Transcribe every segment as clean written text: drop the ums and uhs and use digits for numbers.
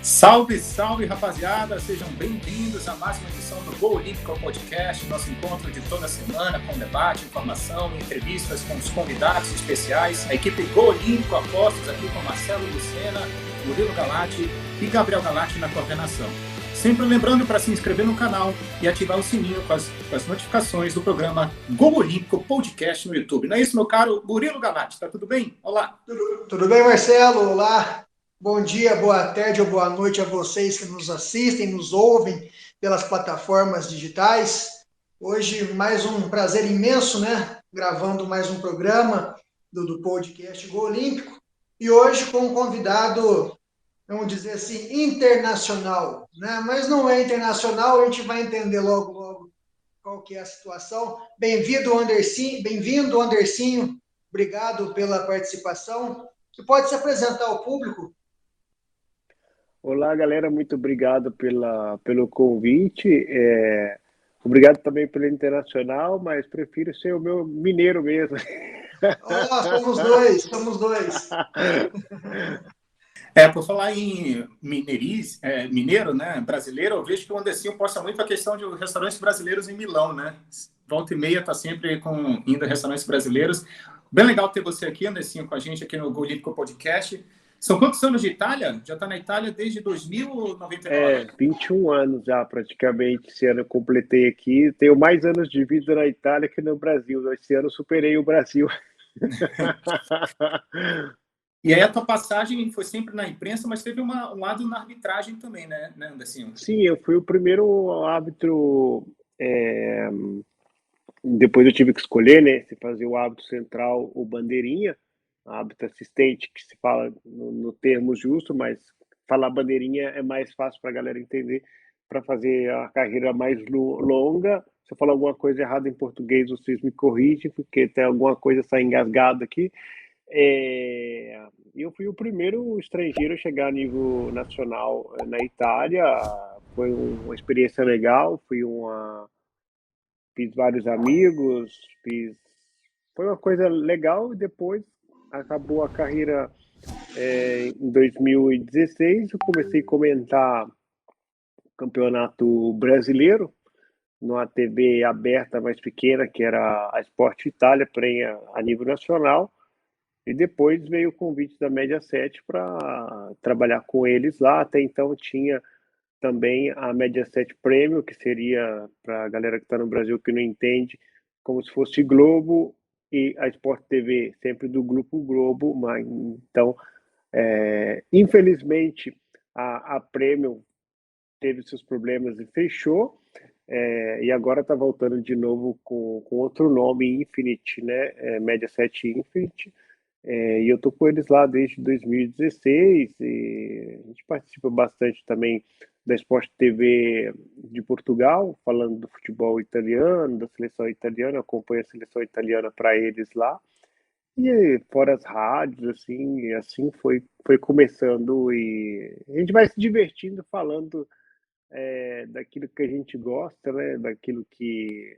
Salve, salve, rapaziada! Sejam bem-vindos a mais uma edição do Go Olímpico Podcast, nosso encontro de toda semana com debate, informação e entrevistas com os convidados especiais. A equipe Go Olímpico Apostos aqui com Marcelo Lucena, Murilo Galati e Gabriel Galati na coordenação. Sempre lembrando para se inscrever no canal e ativar o sininho com as notificações do programa Go Olímpico Podcast no YouTube. Não é isso, meu caro Murilo Galati? Tá tudo bem? Olá! Tudo bem, Marcelo? Olá! Bom dia, boa tarde ou boa noite a vocês que nos assistem, nos ouvem pelas plataformas digitais. Hoje, mais um prazer imenso, né? Gravando mais um programa do podcast Go Olímpico. E hoje com um convidado, vamos dizer assim, internacional, né? Mas não é internacional, a gente vai entender logo qual que é a situação. Bem-vindo, Andercinho. Obrigado pela participação. Você pode se apresentar ao público? Olá, galera, muito obrigado pelo convite. Obrigado também pelo internacional, mas prefiro ser o meu mineiro mesmo. Somos dois. Por falar em mineiro, né, brasileiro, eu vejo que o Andercinho posta muito a questão de restaurantes brasileiros em Milão, né? Volta e meia tá sempre indo a restaurantes brasileiros. Bem legal ter você aqui, Andercinho, com a gente aqui no Go Olímpico Podcast. São quantos anos de Itália? Já está na Itália desde 2099? 21 anos já, praticamente. Esse ano eu completei aqui. Tenho mais anos de vida na Itália que no Brasil. Esse ano eu superei o Brasil. E aí a tua passagem foi sempre na imprensa, mas teve um lado na arbitragem também, né, Andercinho? Sim, eu fui o primeiro árbitro. Depois eu tive que escolher, né, se fazer o árbitro central ou bandeirinha. Árbitro assistente, que se fala no termo justo, mas falar bandeirinha é mais fácil para a galera entender, para fazer a carreira mais longa. Se eu falar alguma coisa errada em português, vocês me corrigem, porque tem alguma coisa sai engasgada aqui. Eu fui o primeiro estrangeiro a chegar a nível nacional na Itália. Foi uma experiência legal, fiz vários amigos, foi uma coisa legal. E depois acabou a carreira em 2016, eu comecei a comentar campeonato brasileiro numa TV aberta mais pequena, que era a Sport Itália, porém a nível nacional. E depois veio o convite da Mediaset para trabalhar com eles lá. Até então tinha também a Mediaset Premium, que seria, para a galera que está no Brasil que não entende, como se fosse Globo e a Sport TV, sempre do Grupo Globo. Mas, então, infelizmente, a Premium teve seus problemas e fechou, e agora está voltando de novo com outro nome, Infinity, né? Mediaset Infinity. E eu estou com eles lá desde 2016, e a gente participa bastante também da Sport TV de Portugal, falando do futebol italiano, da seleção italiana. Acompanho a seleção italiana para eles lá. E fora as rádios, assim, e assim foi começando, e a gente vai se divertindo falando daquilo que a gente gosta, né? Daquilo que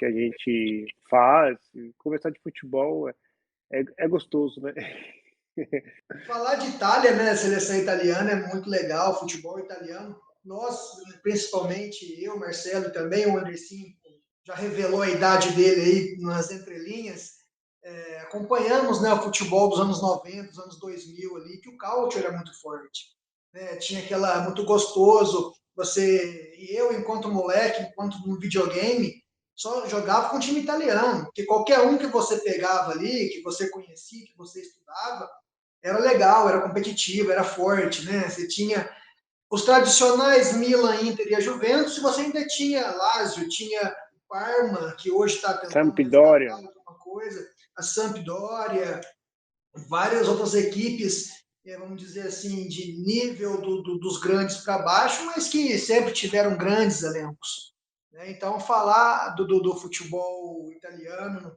a gente faz. E conversar de futebol é gostoso, né? Falar de Itália, né? A seleção italiana é muito legal, futebol italiano. Nós, principalmente eu, Marcelo e também o Andercinho, já revelou a idade dele aí nas entrelinhas. Acompanhamos, né, o futebol dos anos 90, dos anos 2000 ali, que o culture era muito forte, né? Tinha aquela muito gostoso. Você e eu, enquanto moleque, enquanto no videogame, só jogava com o time italiano, porque qualquer um que você pegava ali, que você conhecia, que você estudava, era legal, era competitivo, era forte, né? Você tinha os tradicionais Milan, Inter e a Juventus, e você ainda tinha Lazio, tinha Parma, que hoje está tentando Sampdoria. resgatar alguma coisa, a Sampdoria, várias outras equipes, vamos dizer assim, de nível dos grandes para baixo, mas que sempre tiveram grandes elencos, né? Então, falar do futebol italiano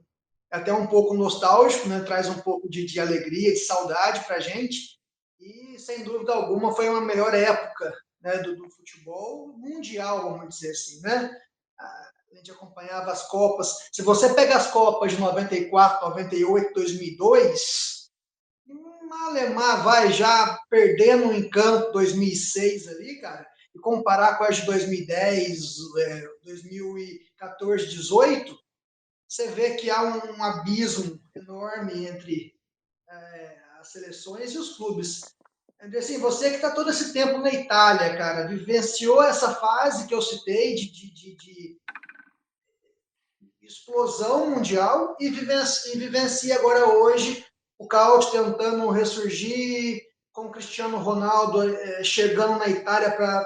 é até um pouco nostálgico, né? Traz um pouco de alegria, de saudade para a gente, e sem dúvida alguma foi uma melhor época, né, do futebol mundial, vamos dizer assim, né? A gente acompanhava as Copas. Se você pega as Copas de 94, 98, 2002, Malemar vai já perdendo em campo 2006 ali, cara, e comparar com as de 2010, 2014, 18, você vê que há um abismo enorme entre as seleções e os clubes. Assim, você que está todo esse tempo na Itália, cara, vivenciou essa fase que eu citei de explosão mundial e vivencia agora hoje o Caute tentando ressurgir, com o Cristiano Ronaldo chegando na Itália para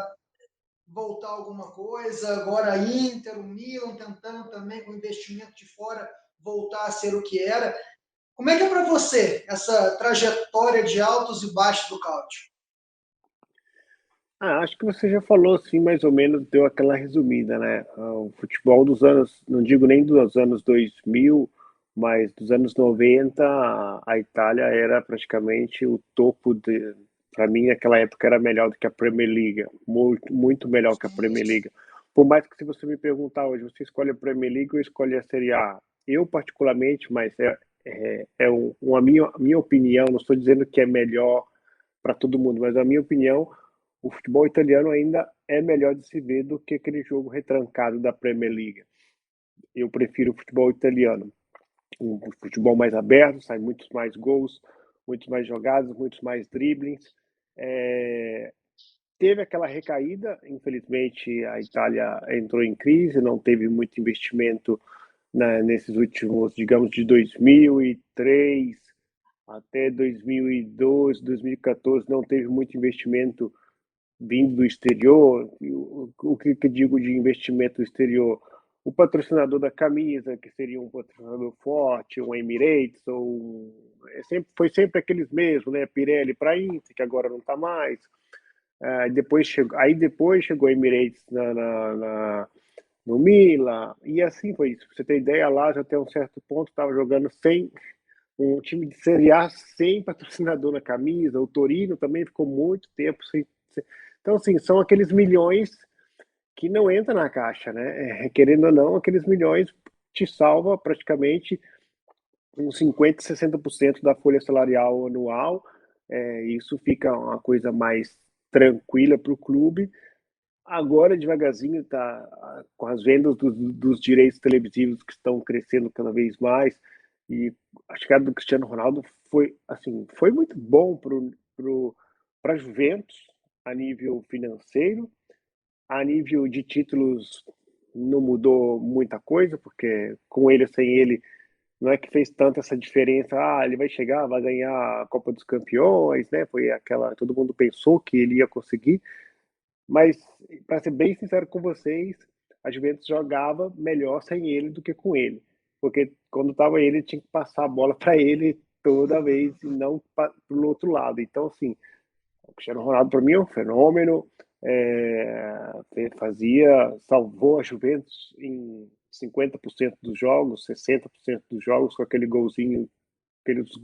voltar alguma coisa, agora a Inter, o Milan tentando também com investimento de fora voltar a ser o que era. Como é que é para você essa trajetória de altos e baixos do Caute? Acho que você já falou assim, mais ou menos, deu aquela resumida, né? O futebol dos anos, não digo nem dos anos 2000, mas dos anos 90, a Itália era praticamente o topo de. Para mim, naquela época era melhor do que a Premier League, muito, muito melhor que a Premier League. Por mais que se você me perguntar hoje, você escolhe a Premier League ou escolhe a Série A? Eu, particularmente, mas a minha opinião, não estou dizendo que é melhor para todo mundo, mas a minha opinião, o futebol italiano ainda é melhor de se ver do que aquele jogo retrancado da Premier League. Eu prefiro o futebol italiano. Um futebol mais aberto, sai muitos mais gols, muitos mais jogadas, muitos mais driblings. Teve aquela recaída, infelizmente a Itália entrou em crise, não teve muito investimento nesses últimos, digamos, de 2003 até 2012, 2014, não teve muito investimento vindo do exterior. O que digo de investimento exterior? O patrocinador da camisa, que seria um patrocinador forte, um Emirates, foi sempre aqueles mesmos, né? Pirelli para Inter, que agora não está mais. Depois chegou a Emirates no Milan, e assim foi isso. Pra você ter ideia, lá já até um certo ponto estava jogando sem um time de Série A, sem patrocinador na camisa. O Torino também ficou muito tempo sem. Então, assim, são aqueles milhões que não entram na caixa, né? Querendo ou não, aqueles milhões te salva praticamente uns 50%, 60% da folha salarial anual. Isso fica uma coisa mais tranquila para o clube. Agora, devagarzinho, tá com as vendas dos direitos televisivos que estão crescendo cada vez mais, e a chegada do Cristiano Ronaldo foi assim, foi muito bom para a Juventus a nível financeiro, a nível de títulos não mudou muita coisa, porque com ele ou sem ele não é que fez tanta essa diferença. Ele vai chegar, vai ganhar a Copa dos Campeões, né? Foi aquela, todo mundo pensou que ele ia conseguir, mas, para ser bem sincero com vocês, a Juventus jogava melhor sem ele do que com ele. Porque quando estava ele, tinha que passar a bola para ele toda vez e não para o outro lado. Então, assim, o Cristiano Ronaldo, para mim, é um fenômeno. Salvou a Juventus em 50% dos jogos, 60% dos jogos, com aquele golzinho,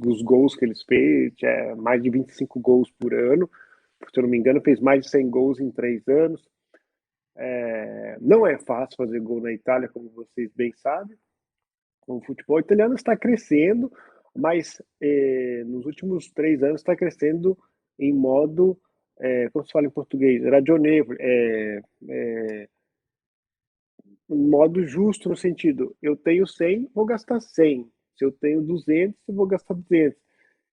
os gols que eles fez, mais de 25 gols por ano. Se eu não me engano, fez mais de 100 gols em 3 anos. Não é fácil fazer gol na Itália, como vocês bem sabem. O futebol italiano está crescendo, mas nos últimos 3 anos está crescendo em modo, como se fala em português, ragionevole, um modo justo, no sentido, eu tenho 100, vou gastar 100. Se eu tenho 200, eu vou gastar 200.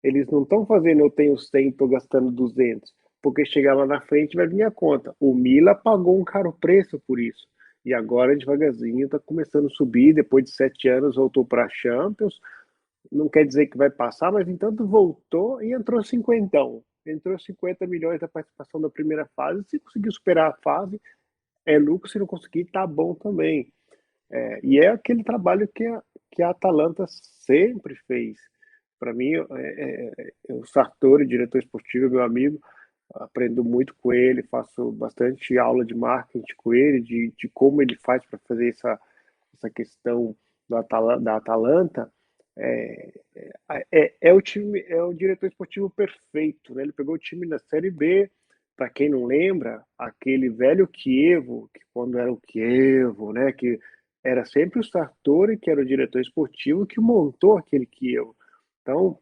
Eles não estão fazendo eu tenho 100, estou gastando 200, porque chegar lá na frente vai vir a conta. O Milan pagou um caro preço por isso. E agora, devagarzinho, está começando a subir. Depois de 7 anos, voltou para a Champions. Não quer dizer que vai passar, mas entanto voltou e entrou 50. Entrou 50 milhões da participação da primeira fase. Se conseguir superar a fase, é lucro. Se não conseguir, tá bom também. E é aquele trabalho que a Atalanta sempre fez. Para mim, o Sartori, diretor esportivo, é meu amigo, aprendo muito com ele, faço bastante aula de marketing com ele, de como ele faz para fazer essa questão da Atalanta. É o diretor esportivo perfeito, né? Ele pegou o time da Série B, para quem não lembra, aquele velho Chievo, que quando era o Chievo, né? Que era sempre o Sartori, que era o diretor esportivo, que montou aquele Chievo. Então,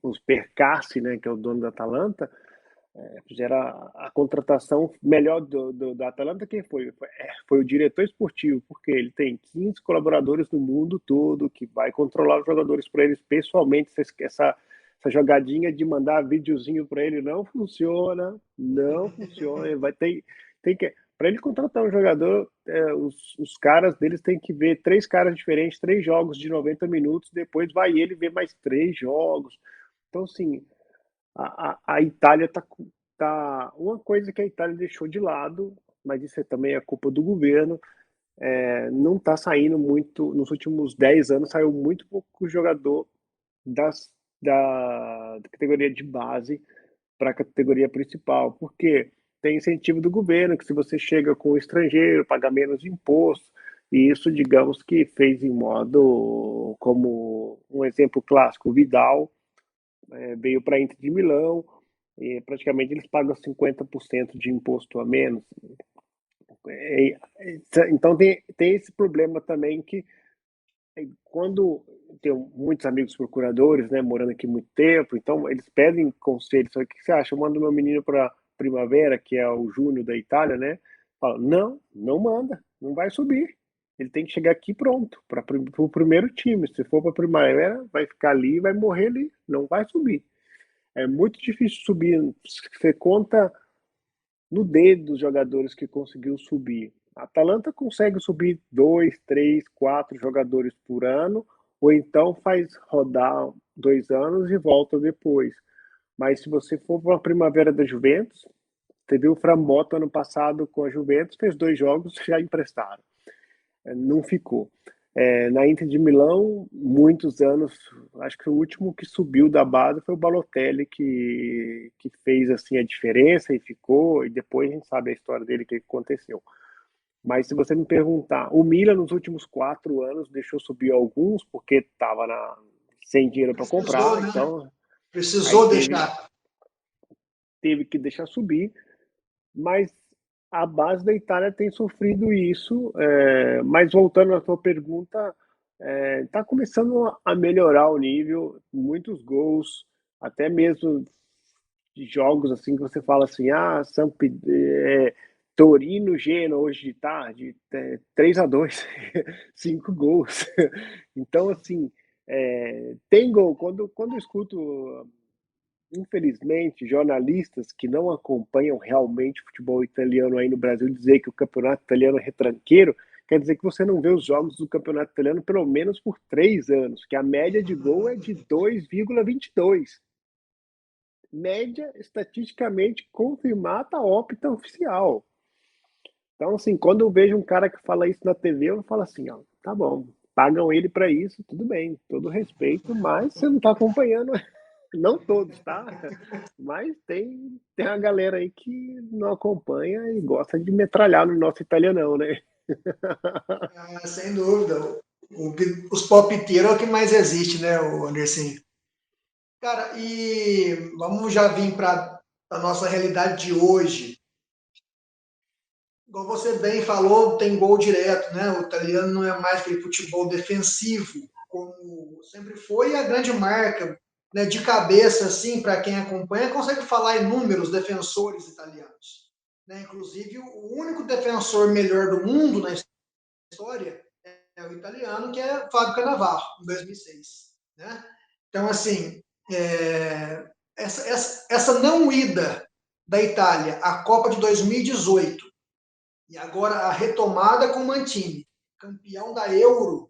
os Percassi, né, que é o dono da Atalanta, fizeram a contratação melhor da Atalanta. Quem foi? Foi o diretor esportivo, porque ele tem 15 colaboradores no mundo todo que vai controlar os jogadores para eles pessoalmente. Essa jogadinha de mandar videozinho para ele não funciona. Ele tem que, para ele contratar um jogador, os caras deles têm que ver 3 caras diferentes, 3 jogos de 90 minutos, depois vai ele ver mais 3 jogos. Então, assim, a Itália tá. Uma coisa que a Itália deixou de lado, mas isso também é culpa do governo, não está saindo muito. Nos últimos 10 anos, saiu muito pouco jogador da categoria de base para a categoria principal, porque tem incentivo do governo, que se você chega com o estrangeiro, paga menos imposto, e isso, digamos que fez em modo, como um exemplo clássico, o Vidal veio para a Inter de Milão, e praticamente eles pagam 50% de imposto a menos. Então tem esse problema também, que quando tenho muitos amigos procuradores, né, morando aqui muito tempo, então eles pedem conselhos. O que você acha? Eu mando meu menino para Primavera, que é o Júnior da Itália, né? Fala, não manda, não vai subir. Ele tem que chegar aqui pronto, para o primeiro time. Se for para Primavera, vai ficar ali e vai morrer ali, não vai subir. É muito difícil subir. Você conta no dedo dos jogadores que conseguiu subir. A Atalanta consegue subir 2, 3, 4 jogadores por ano, ou então faz rodar 2 anos e volta depois. Mas se você for para a Primavera da Juventus, você viu o Frambotto ano passado com a Juventus, fez 2 jogos, já emprestaram. Não ficou. Na Inter de Milão, muitos anos, acho que o último que subiu da base foi o Balotelli, que fez assim a diferença e ficou, e depois a gente sabe a história dele, o que aconteceu. Mas se você me perguntar, o Milan nos últimos 4 anos deixou subir alguns, porque estava sem dinheiro para comprar, né? então Precisou deixar. Teve que deixar subir, mas a base da Itália tem sofrido isso. Mas voltando à tua pergunta, está começando a melhorar o nível, muitos gols, até mesmo de jogos assim que você fala assim, Torino, Genoa hoje de tarde, 3-2, 5 gols. Então, assim, tem gol. Quando eu escuto, infelizmente, jornalistas que não acompanham realmente o futebol italiano aí no Brasil dizer que o campeonato italiano é retranqueiro, quer dizer que você não vê os jogos do campeonato italiano pelo menos por 3 anos, que a média de gol é de 2,22. Média estatisticamente confirmada, a ópita oficial. Então, assim, quando eu vejo um cara que fala isso na TV, eu falo assim, ó, tá bom, pagam ele para isso, tudo bem, todo respeito, mas você não está acompanhando. Não todos, tá? Mas tem uma galera aí que não acompanha e gosta de metralhar no nosso italianão, né? Sem dúvida. Os palpiteiros é o que mais existe, né, o Anderson? Cara, e vamos já vir para a nossa realidade de hoje. Igual você bem falou, tem gol direto, né? O italiano não é mais aquele futebol defensivo, como sempre foi, a grande marca, né? De cabeça, assim, para quem acompanha, consegue falar inúmeros defensores italianos. Né? Inclusive, o único defensor melhor do mundo na história é o italiano, que é Fábio Cannavaro, em 2006. Né? Então, assim, essa não ida da Itália à Copa de 2018, e agora a retomada com o Mantini, campeão da Euro,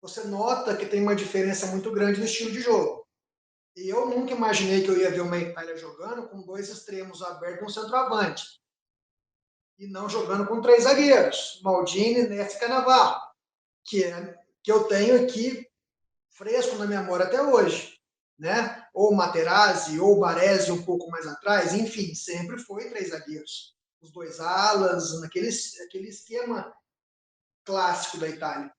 você nota que tem uma diferença muito grande no estilo de jogo. E eu nunca imaginei que eu ia ver uma Itália jogando com 2 extremos abertos no centroavante. E não jogando com 3 zagueiros, Maldini, Nesta e Cannavaro, que eu tenho aqui fresco na memória até hoje. Né? Ou Materazzi, ou Baresi um pouco mais atrás, enfim, sempre foi 3 zagueiros. Os 2 alas, aquele esquema clássico da Itália.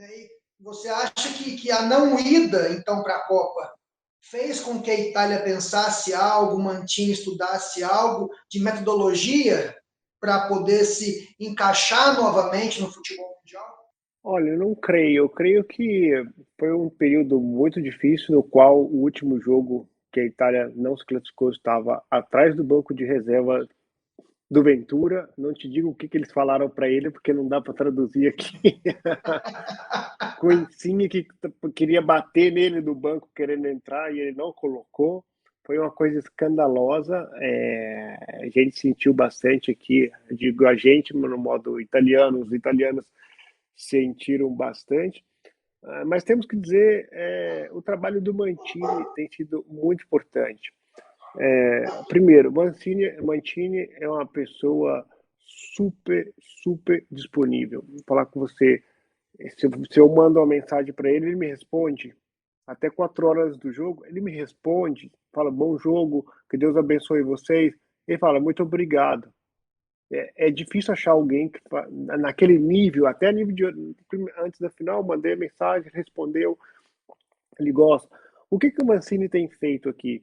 E você acha que a não ida, então, para a Copa fez com que a Itália pensasse algo, Mantini estudasse algo de metodologia para poder se encaixar novamente no futebol mundial? Olha, eu não creio. Eu creio que foi um período muito difícil no qual o último jogo que a Itália não se classificou estava atrás do banco de reserva do Ventura. Não te digo o que que eles falaram para ele, porque não dá para traduzir aqui. Com o Insigne que queria bater nele do banco querendo entrar e ele não colocou. Foi uma coisa escandalosa. A gente sentiu bastante aqui, digo a gente, mas no modo italiano, os italianos sentiram bastante. Mas temos que dizer, o trabalho do Mancini tem sido muito importante. Primeiro, Mancini é uma pessoa super, super disponível. Vou falar com você, se eu mando uma mensagem para ele, ele me responde. Até 4 horas do jogo, ele me responde, fala bom jogo, que Deus abençoe vocês. Ele fala muito obrigado. É difícil achar alguém que naquele nível, até nível de antes da final, mandei a mensagem, respondeu, ele gosta. O que o Mancini tem feito aqui?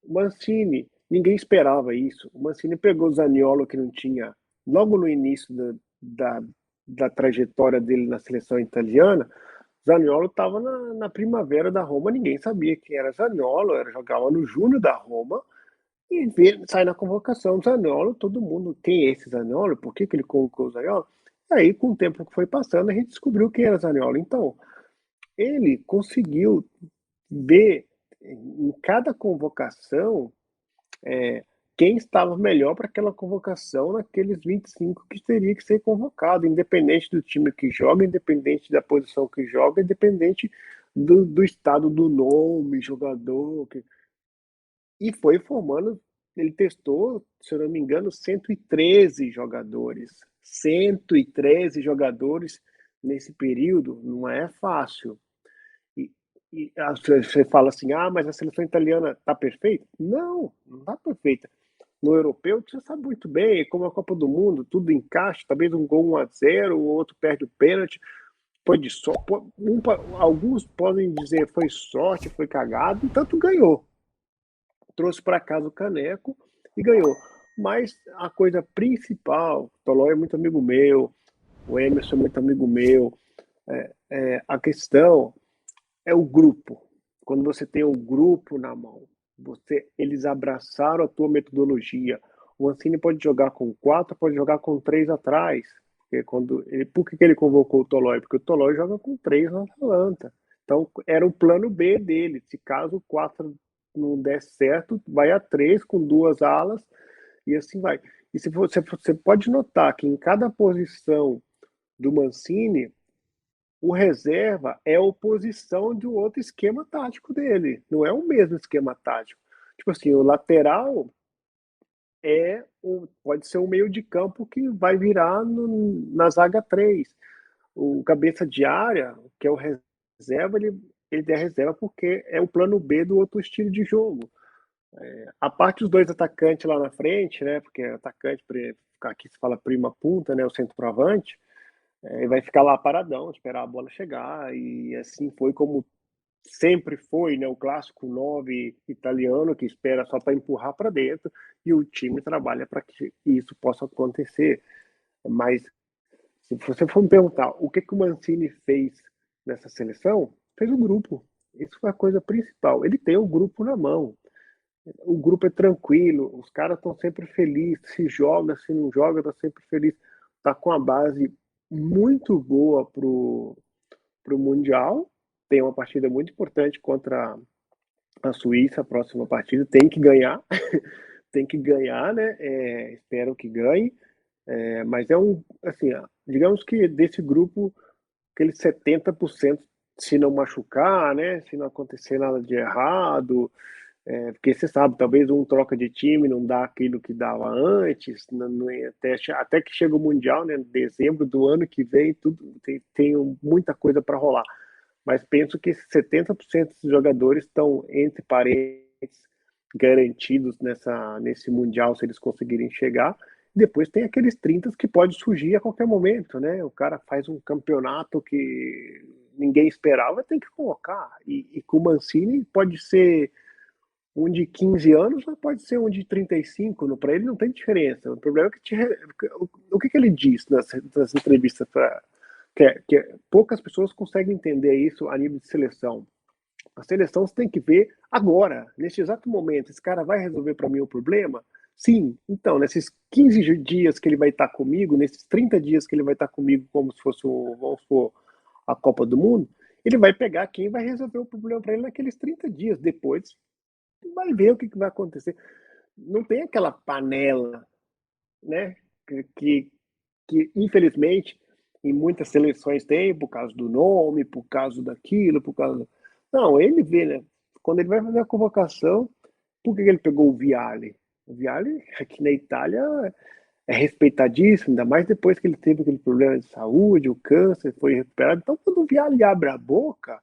O Mancini, ninguém esperava isso. O Mancini pegou o Zaniolo, que não tinha, logo no início da trajetória dele na seleção italiana. Zaniolo estava na primavera da Roma, ninguém sabia quem era Zaniolo, jogava no Júnior da Roma, e sai na convocação Zaniolo, todo mundo, quem é esse Zaniolo? Por que ele convocou o Zaniolo? E aí, com o tempo que foi passando, a gente descobriu quem era Zaniolo. Então, ele conseguiu ver em cada convocação quem estava melhor para aquela convocação naqueles 25 que teria que ser convocado, independente do time que joga, independente da posição que joga, independente do estado do nome, jogador. E foi formando, ele testou, se eu não me engano, 113 jogadores. 113 jogadores nesse período, não é fácil. Você fala assim, mas a seleção italiana está perfeita? Não, não está perfeita. No europeu, você sabe muito bem, como a Copa do Mundo, tudo encaixa, talvez um gol 1-0, o outro perde o pênalti, foi de sorte. Alguns podem dizer foi sorte, foi cagado, tanto ganhou. Trouxe para casa o caneco e ganhou. Mas a coisa principal, o Tolói é muito amigo meu, o Emerson é muito amigo meu, a questão é o grupo. Quando você tem o grupo na mão, eles abraçaram a tua metodologia. O Mancini pode jogar com 4, pode jogar com 3 atrás. Por que ele convocou o Tolói? Porque o Tolói joga com 3 na Atalanta. Então, era o plano B dele. Se caso o 4 não der certo, vai a 3 com 2 alas e assim vai. E se você pode notar que em cada posição do Mancini, o reserva é a oposição de um outro esquema tático dele. Não é o mesmo esquema tático. Tipo assim, o lateral pode ser um meio de campo que vai virar na zaga 3. O cabeça de área, que é o reserva, ele é reserva porque é o plano B do outro estilo de jogo. A parte dos dois atacantes lá na frente, né? Porque atacante, aqui se fala prima punta, né? O centroavante, vai ficar lá paradão, esperar a bola chegar, e assim foi como sempre foi, né? O clássico 9 italiano que espera só para empurrar para dentro, e o time trabalha para que isso possa acontecer. Mas se você for me perguntar o que o Mancini fez nessa seleção, fez o grupo. Isso foi a coisa principal. Ele tem o grupo na mão. O grupo é tranquilo, os caras estão sempre felizes, se joga, se não joga, está sempre feliz. Está com a base muito boa pro Mundial. Tem uma partida muito importante contra a Suíça, a próxima partida. Tem que ganhar, tem que ganhar, né? Espero que ganhe. Mas assim, digamos que desse grupo, aqueles 70%, se não machucar, né? Se não acontecer nada de errado, porque você sabe, talvez um troca de time não dá aquilo que dava antes, até que chega o Mundial, né? Dezembro do ano que vem, tudo tem muita coisa para rolar. Mas penso que 70% dos jogadores estão entre parênteses garantidos nesse Mundial, se eles conseguirem chegar. Depois tem aqueles 30 que pode surgir a qualquer momento, né? O cara faz um campeonato que ninguém esperava, tem que colocar. E com o Mancini pode ser um de 15 anos, ou pode ser um de 35, para ele não tem diferença. O problema é que o que ele diz nas entrevistas poucas pessoas conseguem entender isso a nível de seleção. A seleção você tem que ver agora, neste exato momento. Esse cara vai resolver para mim o problema? Sim. Então, nesses 15 dias que ele vai estar comigo, nesses 30 dias que ele vai estar comigo, como se fosse, vamos supor, a Copa do Mundo, ele vai pegar quem vai resolver o problema para ele naqueles 30 dias. Depois, vai ver o que vai acontecer. Não tem aquela panela, né? Que infelizmente, em muitas seleções tem, por causa do nome, por causa daquilo, por causa. Não, ele vê, né? Quando ele vai fazer a convocação, por que ele pegou o Vialli? O Vialli, aqui na Itália, é respeitadíssimo, ainda mais depois que ele teve aquele problema de saúde, o câncer, foi recuperado. Então, quando o Vialli abre a boca,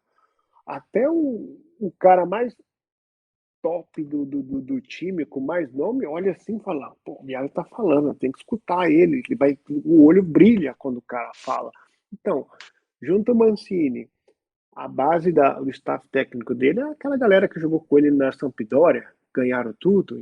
até o cara mais top do time, com mais nome, olha assim e fala, pô, o Vialli tá falando, tem que escutar ele, o olho brilha quando o cara fala. Então, junto ao Mancini, a base do staff técnico dele é aquela galera que jogou com ele na Sampdoria, ganharam tudo.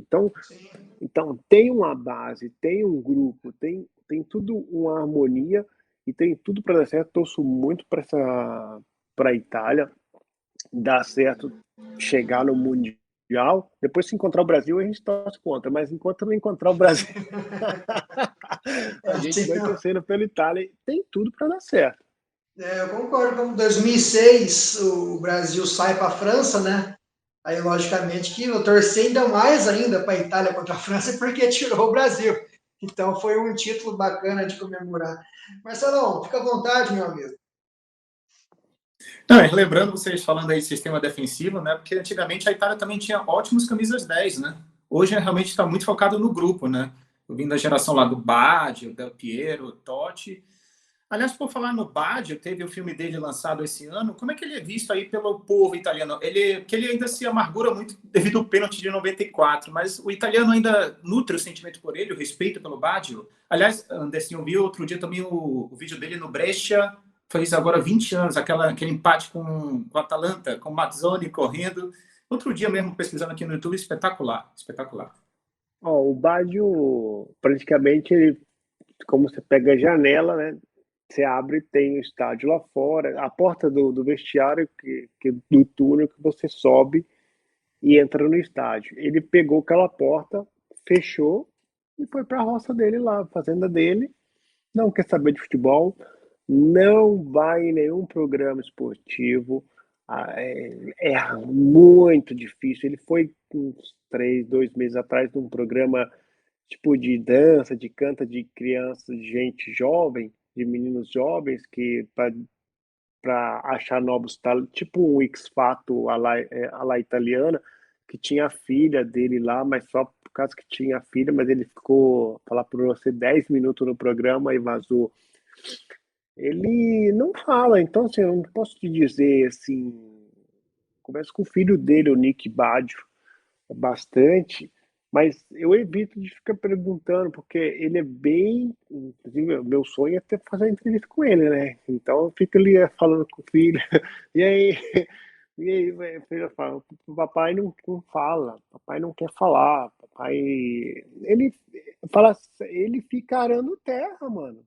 Então tem uma base, tem um grupo, tem tudo uma harmonia e tem tudo para dar certo. Torço muito para a Itália dar certo, chegar no Mundial. Depois, se encontrar o Brasil, a gente torce contra, mas enquanto não encontrar o Brasil, a gente vai torcendo pela Itália. Tem tudo para dar certo. Eu concordo. Como em 2006 o Brasil sai para a França, né? Aí, logicamente, que eu torci ainda mais ainda para a Itália contra a França porque tirou o Brasil. Então, foi um título bacana de comemorar. Marcelão, fica à vontade, meu amigo. Não, lembrando vocês falando aí de sistema defensivo, né? Porque antigamente a Itália também tinha ótimos camisas 10, né? Hoje realmente está muito focado no grupo, né? Eu vim da geração lá do Baggio, Del Piero, Totti. Aliás, por falar no Baggio, teve o filme dele lançado esse ano. Como é que ele é visto aí pelo povo italiano? Que ele ainda se amargura muito devido ao pênalti de 94, mas o italiano ainda nutre o sentimento por ele, o respeito pelo Baggio. Aliás, Anderson, eu vi outro dia também o vídeo dele no Brescia, fez agora 20 anos, aquele empate com a Atalanta, com o Mazzoni correndo. Outro dia mesmo, pesquisando aqui no YouTube, espetacular, espetacular. O Baggio, praticamente, como você pega a janela, né? Você abre e tem o estádio lá fora, a porta do vestiário, do túnel que você sobe e entra no estádio. Ele pegou aquela porta, fechou e foi para a roça dele lá, a fazenda dele. Não quer saber de futebol, não vai em nenhum programa esportivo. É muito difícil. Ele foi uns 2 meses atrás num programa tipo de dança, de canta de crianças, de gente jovem, de meninos jovens que para achar novos talentos, tipo um X Factor à la italiana, que tinha a filha dele lá, mas só por causa que tinha a filha, mas ele ficou, falar por você, 10 minutos no programa e vazou. Ele não fala, então assim, eu não posso te dizer assim, converso com o filho dele, o Nick Baggio, bastante, mas eu evito de ficar perguntando, porque ele é bem. Inclusive, meu sonho é até fazer entrevista com ele, né? Então eu fico ali falando com o filho, e aí, o filho fala: papai não fala, papai não quer falar, papai. Ele fala, ele fica arando terra, mano.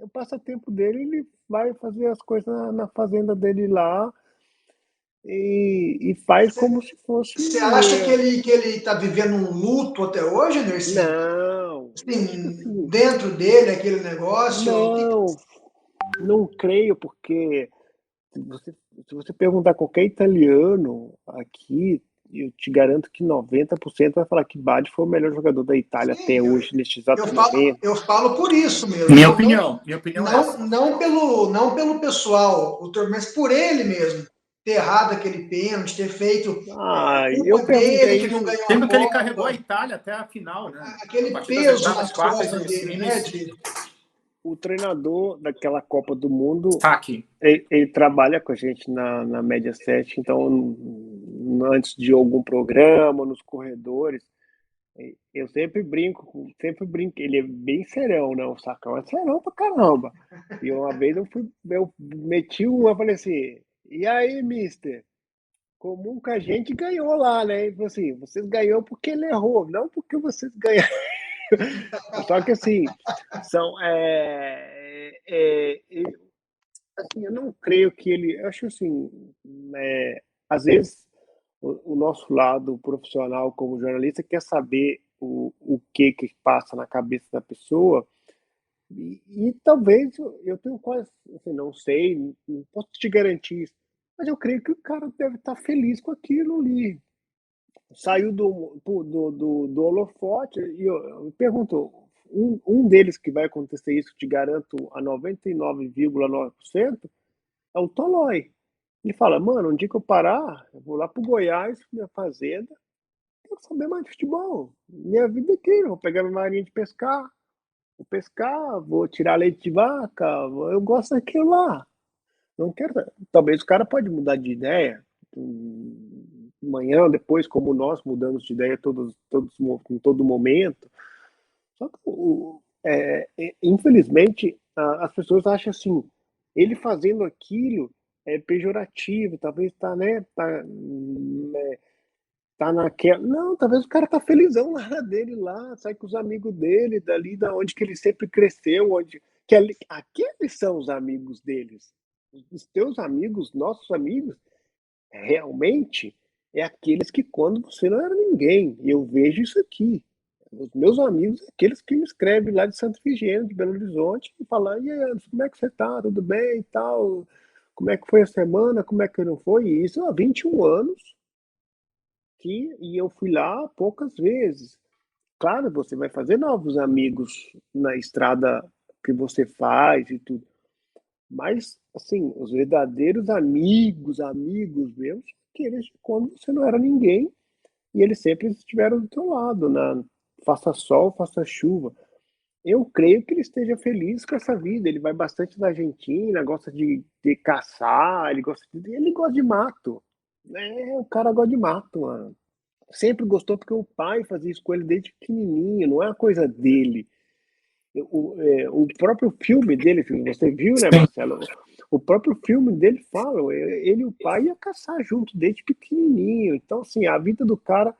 O passatempo dele, ele vai fazer as coisas na fazenda dele lá. E faz como se fosse. Você acha que ele está vivendo um luto até hoje, Anderson? Não. Assim, dentro dele, aquele negócio? Não creio, porque se você perguntar a qualquer italiano aqui, eu te garanto que 90% vai falar que Baggio foi o melhor jogador da Itália até hoje, neste exato momento. Eu falo por isso mesmo. Minha opinião não pelo pessoal, mas por ele mesmo. Ter errado aquele pênalti, ter feito eu perguntei que não ganhou tempo que ele carregou a Itália até a final, né? Aquele peso nas quartas dele, né? O treinador daquela Copa do Mundo, Sacchi. Ele trabalha com a gente na Média 7, então antes de algum programa, nos corredores, eu sempre brinco, ele é bem serão, né? O Sacão é serão pra caramba. E uma vez eu meti eu falei assim, e aí, mister? Comum que a gente ganhou lá, né? E assim, vocês ganhou porque ele errou, não porque vocês ganharam. Só que assim, assim, eu não creio que ele... Eu acho assim, às vezes o nosso lado profissional como jornalista quer saber o que passa na cabeça da pessoa e talvez eu tenho quase, assim, não sei, não posso te garantir isso, mas eu creio que o cara deve estar feliz com aquilo ali. Saiu do holofote e eu pergunto, um deles que vai acontecer isso, te garanto, a 99,9%, é o Tolói. Ele fala, mano, um dia que eu parar, eu vou lá pro Goiás, minha fazenda, quero saber mais de futebol. Minha vida é aqui, eu vou pegar minha marinha de pescar, vou pescar, vou tirar leite de vaca, eu gosto daquilo lá. Não quero. Talvez o cara pode mudar de ideia amanhã, depois, como nós mudamos de ideia em todo momento. Só que, infelizmente, as pessoas acham assim, ele fazendo aquilo é pejorativo, talvez tá naquela. Não, talvez o cara tá felizão lá dele lá, sai com os amigos dele, dali da onde que ele sempre cresceu, aqueles são os amigos deles. Os teus amigos, nossos amigos, realmente é aqueles que quando você não era ninguém. E eu vejo isso aqui. Os meus amigos, aqueles que me escrevem lá de Santa Efigênia, de Belo Horizonte, e falam, e aí, Anderson, como é que você tá? Tudo bem e tal? Como é que foi a semana? Como é que não foi? E isso há 21 anos e eu fui lá poucas vezes. Claro, você vai fazer novos amigos na estrada que você faz e tudo. Mas, assim, os verdadeiros amigos meus, aqueles de quando você não era ninguém e eles sempre estiveram do teu lado, faça sol, faça chuva. Eu creio que ele esteja feliz com essa vida. Ele vai bastante na Argentina, gosta de caçar, ele gosta de mato. O cara gosta de mato, mano. Sempre gostou porque o pai fazia isso com ele desde pequenininho, não é uma coisa dele. O próprio filme dele, você viu, né, Marcelo? O próprio filme dele fala, ele e o pai ia caçar junto desde pequenininho. Então, assim, a vida do cara,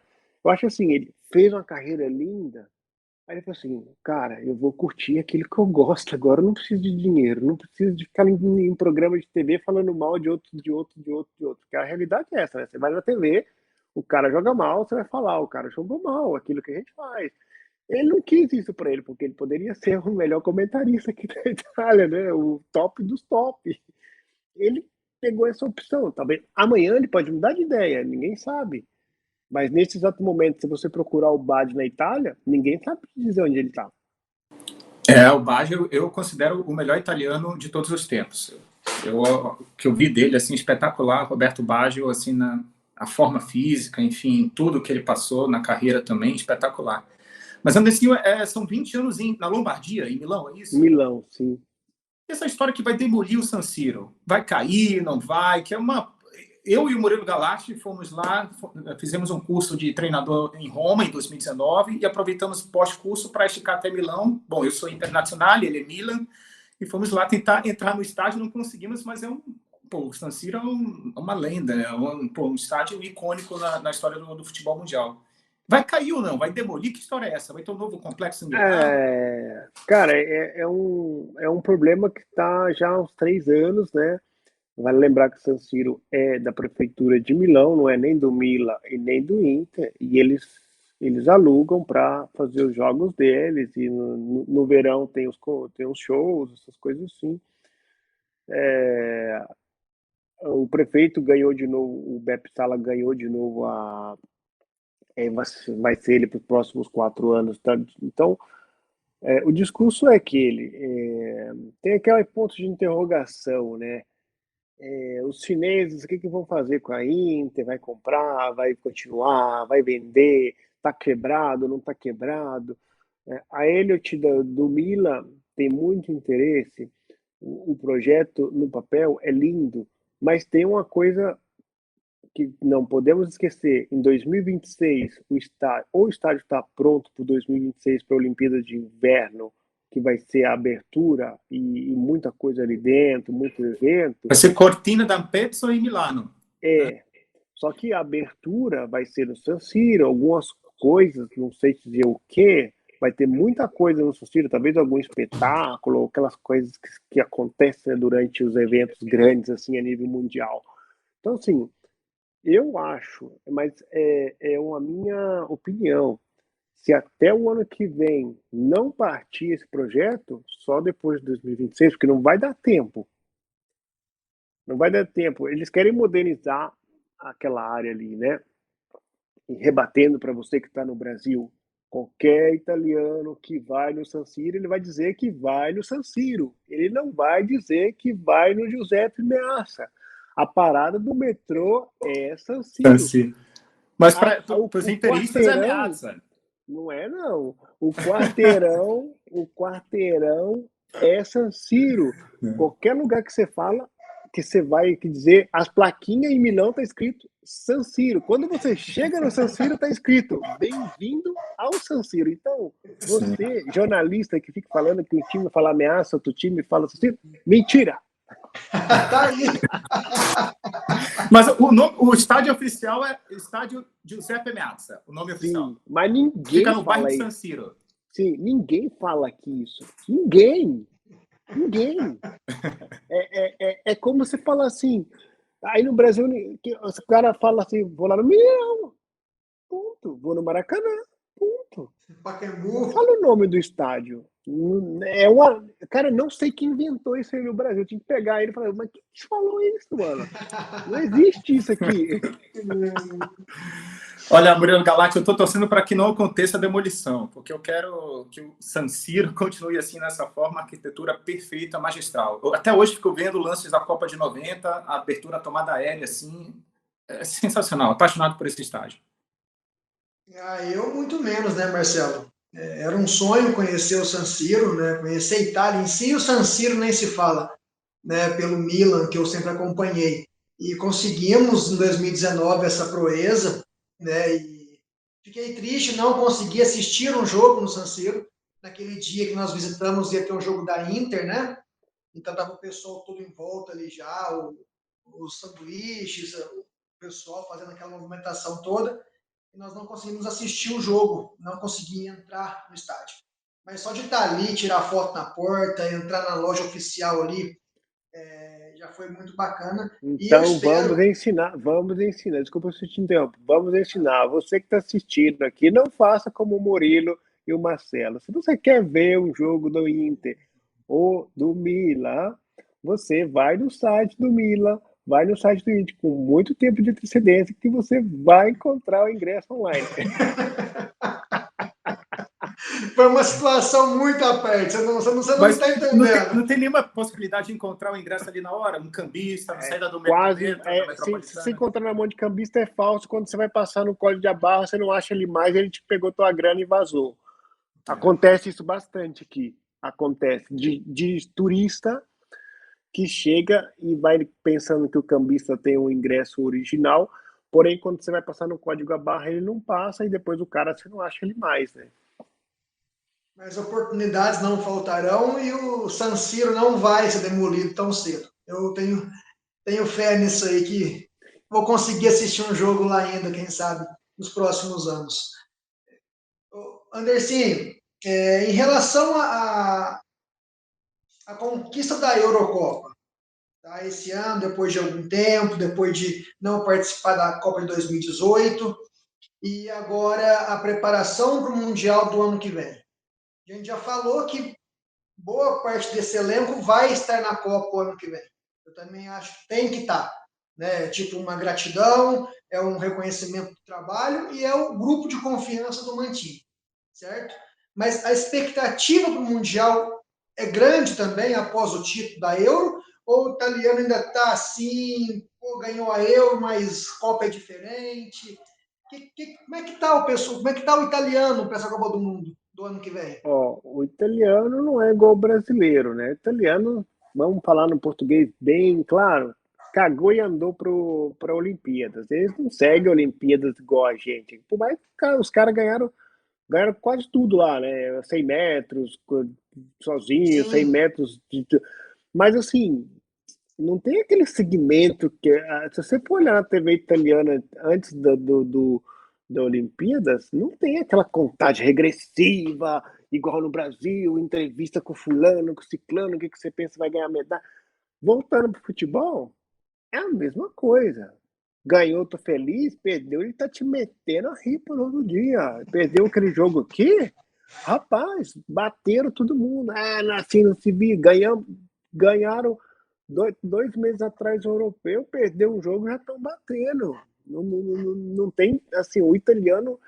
eu acho assim, ele fez uma carreira linda. Aí ele falou assim, cara, eu vou curtir aquilo que eu gosto agora, eu não preciso de dinheiro, não preciso de ficar em programa de TV falando mal de outro. Porque a realidade é essa, né? Você vai na TV, o cara joga mal, você vai falar, o cara jogou mal, aquilo que a gente faz. Ele não quis isso para ele, porque ele poderia ser o melhor comentarista aqui da Itália, né? O top dos top. Ele pegou essa opção. Talvez amanhã ele pode mudar de ideia, ninguém sabe. Mas nesse exato momento, se você procurar o Badi na Itália, ninguém sabe dizer onde ele está. O Baggio eu considero o melhor italiano de todos os tempos. O que eu vi dele, assim, espetacular, Roberto Baggio, assim, a forma física, enfim, tudo que ele passou na carreira também, espetacular. Mas, Anderson, são 20 anos na Lombardia, em Milão, é isso? Milão, sim. Essa história que vai demolir o San Siro, vai cair, não vai, que é uma... Eu e o Murilo Galati fomos lá, fizemos um curso de treinador em Roma em 2019 e aproveitamos pós-curso para esticar até Milão. Bom, eu sou internacional, ele é Milan, e fomos lá tentar entrar no estádio, não conseguimos, mas o San Siro é uma lenda, é um estádio icônico na história do futebol mundial. Vai cair ou não? Vai demolir? Que história é essa? Vai ter um novo complexo em Milão? Cara, é um problema que está já há uns 3 anos, né? Vale lembrar que o San Siro é da prefeitura de Milão, não é nem do Milan e nem do Inter, e eles alugam para fazer os jogos deles, e no verão tem os shows, essas coisas assim. O prefeito ganhou de novo, o Beppe Sala ganhou de novo vai ser ele para os próximos 4 anos. Tá? Então, o discurso é aquele, tem aquele ponto de interrogação, né? Os chineses, o que vão fazer com a Inter? Vai comprar, vai continuar, vai vender, está quebrado, não está quebrado? A Elliott do Milan tem muito interesse, o projeto no papel é lindo, mas tem uma coisa que não podemos esquecer, em 2026 o estádio está pronto para 2026 para a Olimpíada de Inverno, que vai ser a abertura e muita coisa ali dentro, muito evento. Vai ser Cortina d'Ampezzo e Milano. Só que a abertura vai ser no San Siro, algumas coisas, não sei dizer o quê, vai ter muita coisa no San Siro, talvez algum espetáculo, aquelas coisas que acontecem, né, durante os eventos grandes, assim, a nível mundial. Então, assim, eu acho, mas é uma minha opinião, se até o ano que vem não partir esse projeto, só depois de 2026, porque não vai dar tempo. Não vai dar tempo. Eles querem modernizar aquela área ali, né? E rebatendo para você que está no Brasil, qualquer italiano que vai no San Siro, ele vai dizer que vai no San Siro. Ele não vai dizer que vai no Giuseppe Meazza. A parada do metrô é San Siro. Mas para os interistas é Meazza. Não é, não. O quarteirão é San Siro. Qualquer lugar que você fala, que você vai dizer, as plaquinhas em Milão tá escrito San Siro. Quando você chega no San Siro, tá escrito bem-vindo ao San Siro. Então, você, jornalista que fica falando que um time fala Ameaça, outro time fala San Siro, mentira! Tá aí. Mas o estádio oficial é Estádio Giuseppe Meazza, o nome oficial. Sim, mas ninguém fica no bairro fala de isso. San Siro. Sim, ninguém fala aqui isso. Ninguém. É como você fala assim. Aí no Brasil, os caras falam assim: vou lá no Mineirão. Ponto. Vou no Maracanã. Ponto. Pacaembu. Fala o nome do estádio. Cara, não sei quem inventou isso aí no Brasil. Eu tinha que pegar ele e falar: mas quem te falou isso, mano? Não existe isso aqui. Olha, Murilo Galati, eu estou torcendo para que não aconteça a demolição, porque eu quero que o San Siro continue assim, nessa forma, arquitetura perfeita, magistral. Eu, até hoje fico vendo lances da Copa de 90, a abertura, a tomada aérea, assim, é sensacional, apaixonado por esse estádio. Eu muito menos, né, Marcelo? Era um sonho conhecer o San Siro, né? Conhecer a Itália em si, o San Siro nem se fala, né? Pelo Milan, que eu sempre acompanhei. E conseguimos, em 2019, essa proeza, né? E fiquei triste, não consegui assistir um jogo no San Siro. Naquele dia que nós visitamos, ia ter um jogo da Inter, né? Então estava o pessoal todo em volta ali já, os sanduíches, o pessoal fazendo aquela movimentação toda. E nós não conseguimos assistir o jogo, não consegui entrar no estádio. Mas só de estar ali, tirar foto na porta, entrar na loja oficial ali, já foi muito bacana. Então vamos ensinar, desculpa se eu te interrompo, vamos ensinar. Você que está assistindo aqui, não faça como o Murilo e o Marcelo. Se você quer ver um jogo do Inter ou do Milan, você vai no site do Milan, vai no site do Inter com muito tempo de antecedência que você vai encontrar o ingresso online. Foi uma situação muito aperta, você não está entendendo. Não tem nenhuma possibilidade de encontrar o ingresso ali na hora? Um cambista, na saída do metrô? Se encontrar na mão de cambista é falso. Quando você vai passar no código de barra, você não acha ele mais, ele te pegou tua grana e vazou. Acontece isso bastante aqui. Acontece de turista que chega e vai pensando que o cambista tem um ingresso original, porém, quando você vai passar no código a barra, ele não passa e depois o cara, você não acha ele mais, né? Mas oportunidades não faltarão e o San Siro não vai ser demolido tão cedo. Eu tenho fé nisso aí, que vou conseguir assistir um jogo lá ainda, quem sabe, nos próximos anos. Andercinho, em relação à conquista da Eurocopa, tá? Esse ano, depois de algum tempo, depois de não participar da Copa de 2018, e agora a preparação para o Mundial do ano que vem. A gente já falou que boa parte desse elenco vai estar na Copa o ano que vem. Eu também acho que tem que estar. Né? Tipo, uma gratidão, é um reconhecimento do trabalho e é o grupo de confiança do Mantini. Certo? Mas a expectativa para o Mundial é grande também após o título da Euro? Ou o italiano ainda está assim, ganhou a Euro, mas Copa é diferente? Como é que está o pessoal? Como é que está o italiano para essa Copa do Mundo do ano que vem? O italiano não é igual o brasileiro, né? O italiano, vamos falar no português bem claro, cagou e andou para Olimpíadas. Eles não seguem Olimpíadas igual a gente. Por mais que os caras ganharam quase tudo lá, né? 100 metros sozinho, 100 metros. Mas, assim, não tem aquele segmento que... Se você for olhar na TV italiana antes da Olimpíadas, não tem aquela contagem regressiva, igual no Brasil, entrevista com fulano, com ciclano, o que você pensa vai ganhar medalha. Voltando pro futebol, é a mesma coisa. Ganhou, tô feliz, perdeu, ele tá te metendo a ripa todo dia. Perdeu aquele jogo aqui, rapaz, bateram todo mundo. Ah, nasci no Cibi, ganharam 2 meses atrás o europeu, perdeu um jogo, já estão batendo. Não tem, assim, o italiano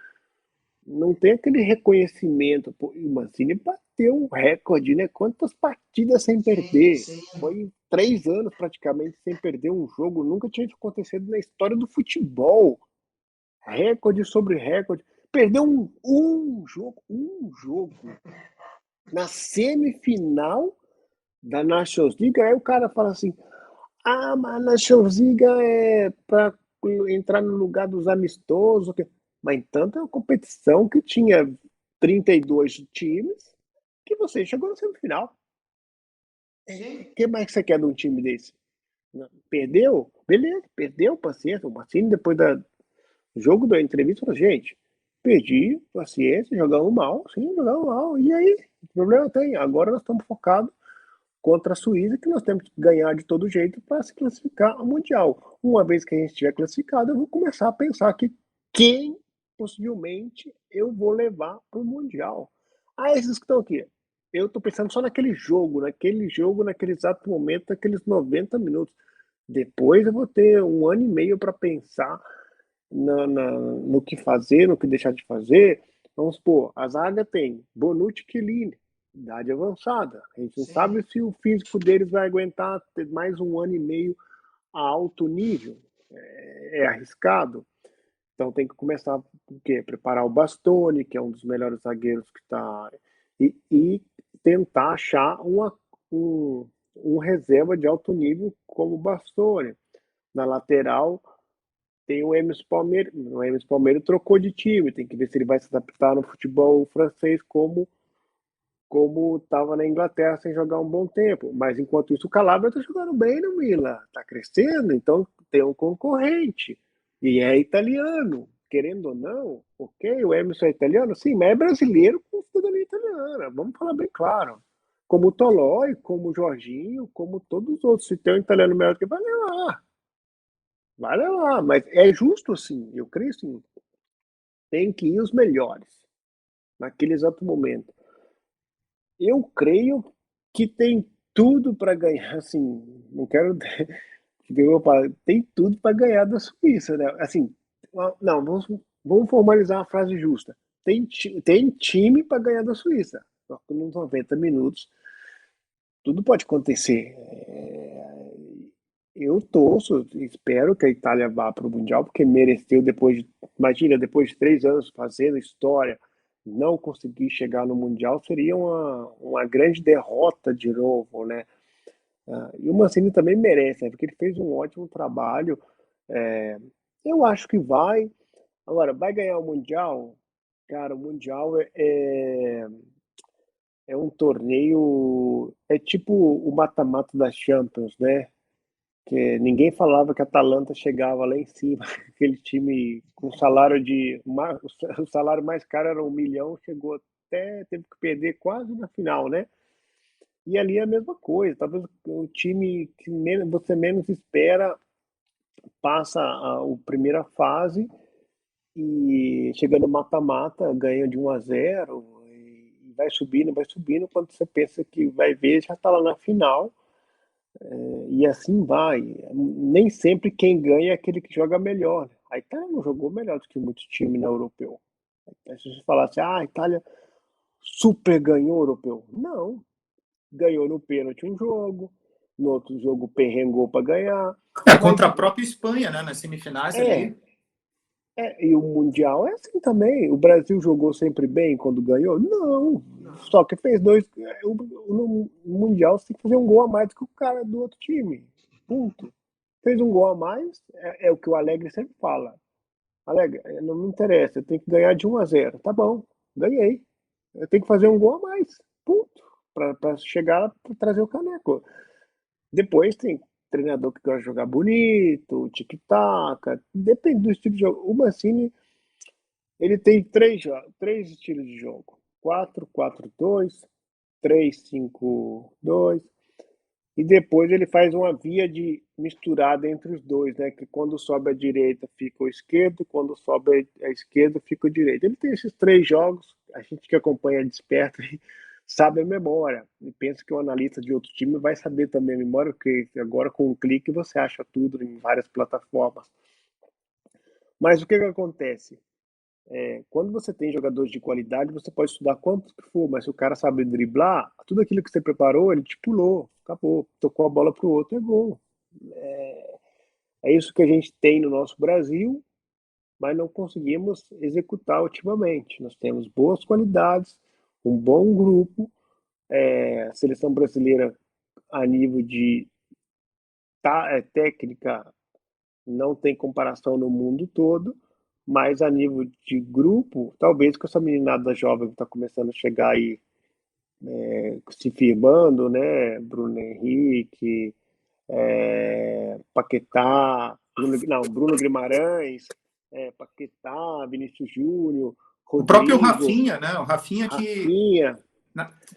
não tem aquele reconhecimento. Pô, o Mancini bateu o recorde, né? Quantas partidas sem Sim, perder? sim. Foi 3 anos praticamente sem perder um jogo. Nunca tinha acontecido na história do futebol. Recorde sobre recorde. Perdeu um jogo na semifinal da Nations League. Aí o cara fala assim: ah, mas a Nations League é para entrar no lugar dos amistosos. Mas entanto é uma competição que tinha 32 times que você chegou na semifinal. Sim. O que mais que você quer de um time desse? Perdeu? Beleza, perdeu, paciência. O Marcini, depois do jogo da entrevista, falou: gente, perdi, paciência, jogamos mal, sim, jogamos mal. E aí? O problema tem. Agora nós estamos focados contra a Suíça, que nós temos que ganhar de todo jeito para se classificar ao Mundial. Uma vez que a gente estiver classificado, eu vou começar a pensar que quem possivelmente eu vou levar para o Mundial. Ah, esses que estão aqui. Eu estou pensando só naquele jogo, naquele exato momento, naqueles 90 minutos. Depois eu vou ter 1 ano e meio para pensar no que fazer, no que deixar de fazer. Vamos supor, a zaga tem Bonucci e Chiellini, idade avançada. A gente não Sim. sabe se o físico deles vai aguentar ter mais 1 ano e meio a alto nível. É arriscado. Então tem que começar o quê? Preparar o Bastoni, que é um dos melhores zagueiros que está. E tentar achar um reserva de alto nível como o Bastoni. Na lateral, tem o Emerson Palmeira. O Emerson Palmeira trocou de time, tem que ver se ele vai se adaptar no futebol francês como estava na Inglaterra sem jogar um bom tempo. Mas enquanto isso, o Calabria está jogando bem no Milan, está crescendo, então tem um concorrente. E é italiano, querendo ou não, ok, o Emerson é italiano, sim, mas é brasileiro com cidadania italiana, vamos falar bem claro. Como o Tolói, como o Jorginho, como todos os outros. Se tem um italiano melhor que vai lá, mas é justo assim, eu creio assim, tem que ir os melhores naquele exato momento. Eu creio que tem tudo para ganhar, assim, não quero tem tudo para ganhar da Suíça, né? Assim, não, vamos formalizar uma frase justa. Tem time para ganhar da Suíça. Só que nos 90 minutos tudo pode acontecer. Eu torço, espero que a Itália vá para o Mundial, porque mereceu imagina, depois de 3 anos fazendo história, não conseguir chegar no Mundial seria uma grande derrota de novo, né? E o Mancini também merece, né? Porque ele fez um ótimo trabalho. É, eu acho que vai. Agora, vai ganhar o Mundial? Cara, o Mundial é um torneio, é tipo o mata-mata da Champions, né? Que ninguém falava que a Atalanta chegava lá em cima, aquele time com salário o salário mais caro era 1 milhão, chegou até, teve que perder quase na final, né? E ali é a mesma coisa, talvez o time que você menos espera passa a primeira fase e chega no mata-mata, ganha de 1-0 e vai subindo, quando você pensa que vai ver, já está lá na final. E assim vai. Nem sempre quem ganha é aquele que joga melhor. A Itália não jogou melhor do que muitos times na europeu. Se você falasse, a Itália super ganhou o europeu. Não. Ganhou no pênalti um jogo, no outro jogo perrengou para ganhar. Mas Contra a própria Espanha, né? Nas semifinais é, ali. e o Mundial é assim também. O Brasil jogou sempre bem quando ganhou? Não. Não. Só que fez dois. No Mundial você tem que fazer um gol a mais do que o cara do outro time. Ponto. Fez um gol a mais, é o que o Alegre sempre fala. Alegre, não me interessa, eu tenho que ganhar de 1-0. Tá bom, ganhei. Eu tenho que fazer um gol a mais. Ponto. Para chegar para trazer o caneco. Depois tem treinador que gosta de jogar bonito, tic-tac, depende do estilo de jogo. O Mancini, Ele tem três estilos de jogo: 4-4-2, 3-5-2, e depois ele faz uma via de misturada entre os dois, né? Que quando sobe a direita fica o esquerdo, quando sobe a esquerda fica o direito. Ele tem esses três jogos, a gente que acompanha desperto sabe a memória. E pensa que o analista de outro time vai saber também a memória, porque agora com um clique você acha tudo em várias plataformas. Mas o que acontece? Quando você tem jogadores de qualidade, você pode estudar quanto que for, mas se o cara sabe driblar, tudo aquilo que você preparou, ele te pulou, acabou, tocou a bola para o outro, é gol. É isso que a gente tem no nosso Brasil, mas não conseguimos executar ultimamente. Nós temos boas qualidades, um bom grupo, a seleção brasileira a nível de técnica não tem comparação no mundo todo, mas a nível de grupo, talvez com essa meninada jovem que está começando a chegar aí, se firmando, né? Bruno Henrique, Paquetá, Bruno Guimarães, Paquetá, Vinícius Júnior, O próprio Rodrigo, Rafinha, né? O Rafinha que Rafinha,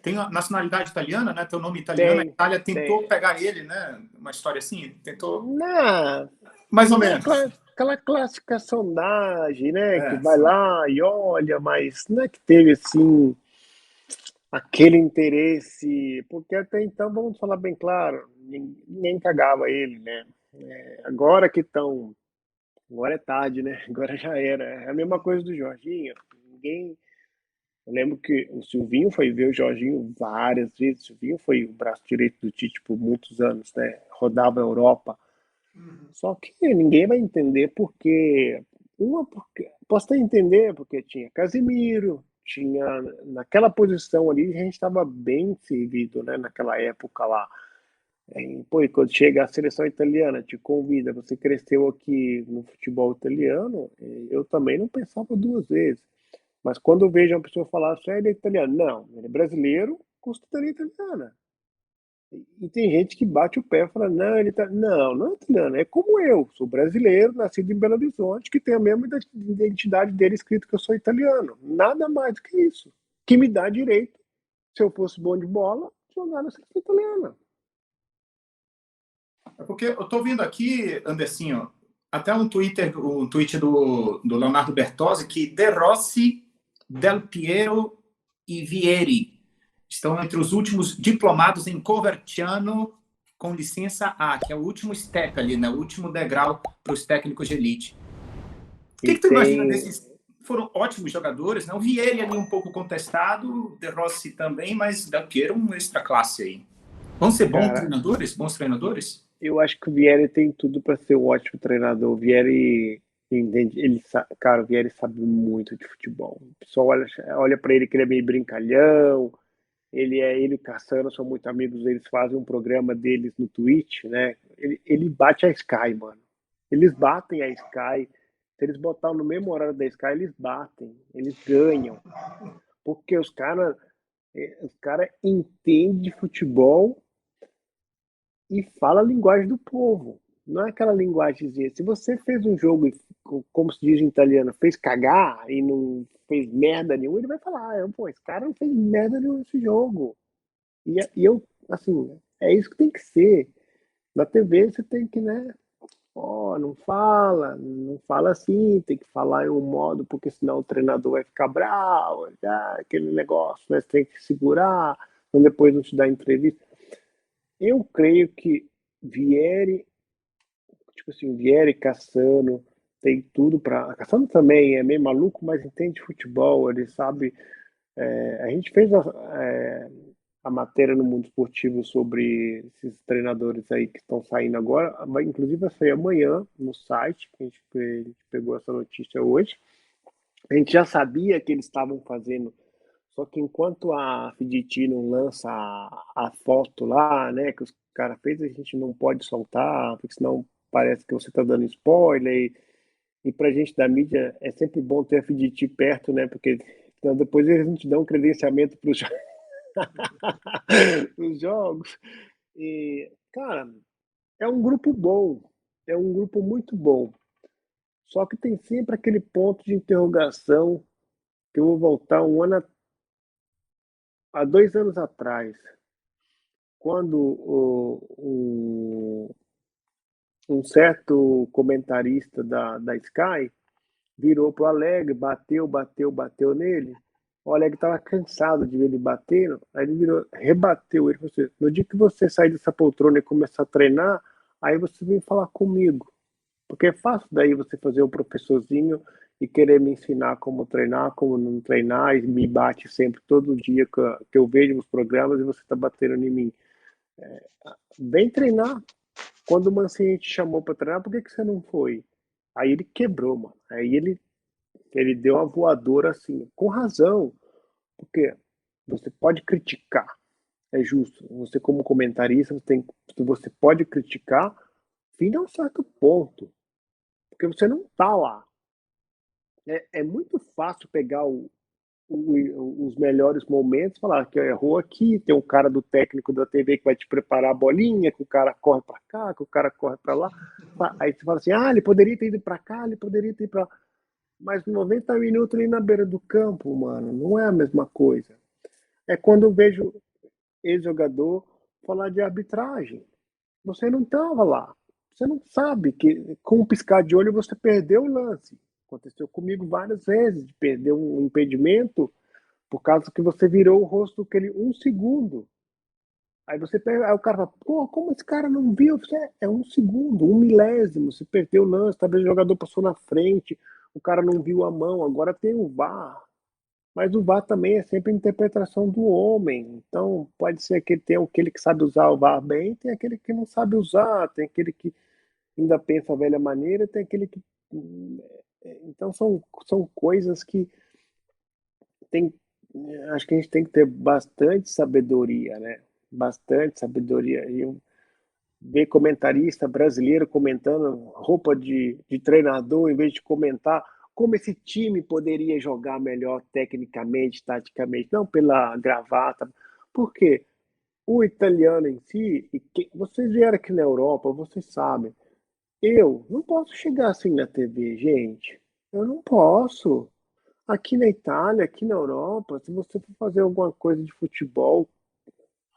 tem a nacionalidade italiana, né? Tem o nome italiano. A tem, Itália tentou tem. pegar ele, né? Uma história assim, tentou Na, mais ou na menos. aquela clássica sondagem, né? Que vai Sim. lá e olha, mas não é que teve assim aquele interesse, porque até então, vamos falar bem claro, ninguém cagava ele, né? Agora que estão, agora é tarde, né? Agora já era. É a mesma coisa do Jorginho. Ninguém. Eu lembro que o Silvinho foi ver o Jorginho várias vezes. O Silvinho foi o braço direito do Tite por muitos anos, né? Rodava a Europa. Só que ninguém vai entender porque. Posso até entender, porque tinha Casemiro, tinha. Naquela posição ali, a gente estava bem servido, né? Naquela época lá. Pô, e quando chega a seleção italiana, te convida, você cresceu aqui no futebol italiano, eu também não pensava duas vezes. Mas quando eu vejo uma pessoa falar assim, ele é italiano, não, ele é brasileiro com cidadania italiana. E tem gente que bate o pé e fala, não, ele tá. Não, não é italiano, é como eu, sou brasileiro, nascido em Belo Horizonte, que tem a mesma identidade dele escrito que eu sou italiano. Nada mais do que isso. Que me dá direito, se eu fosse bom de bola, jogar na seleção italiana. É porque eu estou vendo aqui, Andercinho, até um tweet do Leonardo Bertozzi, que De Rossi, Del Piero e Vieri estão entre os últimos diplomados em Coverciano com licença A, que é o último step ali, né? O último degrau para os técnicos de elite. O que tu imagina desses? Foram ótimos jogadores, né? O Vieri ali um pouco contestado, De Rossi também, mas Del Piero um extra classe aí. Vão ser bons Cara, treinadores? Bons treinadores? eu acho que o Vieri tem tudo para ser um ótimo treinador. O Vieri entende, cara, o Vieri sabe muito de futebol. O pessoal olha para ele que ele é meio brincalhão. Ele e o Cassano são muito amigos, eles fazem um programa deles no Twitch, né? Ele bate a Sky, mano. Eles batem a Sky. Se eles botarem no mesmo horário da Sky, eles batem, eles ganham. Porque os cara entendem de futebol e fala a linguagem do povo. Não é aquela linguagemzinha. Se você fez um jogo, como se diz em italiano, fez cagar e não fez merda nenhuma, ele vai falar, pô, esse cara não fez merda nenhuma nesse jogo. E eu, assim, é isso que tem que ser. Na TV você tem que, né? Não fala assim, tem que falar em um modo, porque senão o treinador vai ficar bravo, aquele negócio, né? Você tem que segurar, depois não te dá entrevista. Eu creio que Vieri, tipo assim, Vieri, Cassano, tem tudo para. Cassano também é meio maluco, mas entende futebol, ele sabe. A gente fez a matéria no Mundo Esportivo sobre esses treinadores aí que estão saindo agora, inclusive vai sair amanhã no site, que a gente pegou essa notícia hoje. A gente já sabia que eles estavam fazendo, só que enquanto a Fiditi não lança a foto lá, né, que os caras fez, a gente não pode soltar, porque senão parece que você está dando spoiler. E pra gente da mídia é sempre bom ter a Fiditi perto, né, porque então, depois eles não te dão um credenciamento para os jogos. E, cara, é um grupo bom, é um grupo muito bom. Só que tem sempre aquele ponto de interrogação que eu vou voltar há 2 anos atrás, quando um certo comentarista da Sky virou pro Alegre, bateu nele. O Alegre estava cansado de ver ele batendo, aí ele virou, rebateu ele. Falou assim, no dia que você sair dessa poltrona e começar a treinar, aí você vem falar comigo. Porque é fácil daí você fazer um professorzinho e querer me ensinar como treinar, como não treinar, e me bate sempre, todo dia que eu vejo os programas e você está batendo em mim. Vem treinar. Quando o Mancini te chamou para treinar, por que você não foi? Aí ele quebrou, mano. Aí ele deu uma voadora assim, com razão. Porque você pode criticar, é justo. Você, como comentarista, você pode criticar fim a um certo ponto. Porque você não tá lá. É muito fácil pegar os melhores momentos, falar que errou aqui, tem um cara do técnico da TV que vai te preparar a bolinha, que o cara corre para cá, que o cara corre para lá. Aí você fala assim, ele poderia ter ido para cá, ele poderia ter ido para... Mas 90 minutos ali na beira do campo, mano, não é a mesma coisa. É quando eu vejo ex-jogador falar de arbitragem. Você não estava lá. Você não sabe que com um piscar de olho você perdeu o lance. Aconteceu comigo várias vezes, de perder um impedimento por causa que você virou o rosto daquele 1 segundo. Aí você pega, aí o cara fala, pô, como esse cara não viu? Você, é 1 segundo, 1 milésimo, você perdeu o lance, talvez o jogador passou na frente, o cara não viu a mão, agora tem o VAR. Mas o VAR também é sempre a interpretação do homem. Então, pode ser que tem aquele que sabe usar o VAR bem, tem aquele que não sabe usar, tem aquele que ainda pensa a velha maneira, tem aquele que. Então, são coisas que tem, acho que a gente tem que ter bastante sabedoria, né? Bastante sabedoria. E eu ver comentarista brasileiro comentando roupa de treinador, em vez de comentar como esse time poderia jogar melhor tecnicamente, taticamente, não pela gravata. Por quê? O italiano em si, vocês vieram aqui na Europa, vocês sabem, eu não posso chegar assim na TV, gente. Eu não posso. Aqui na Itália, aqui na Europa, se você for fazer alguma coisa de futebol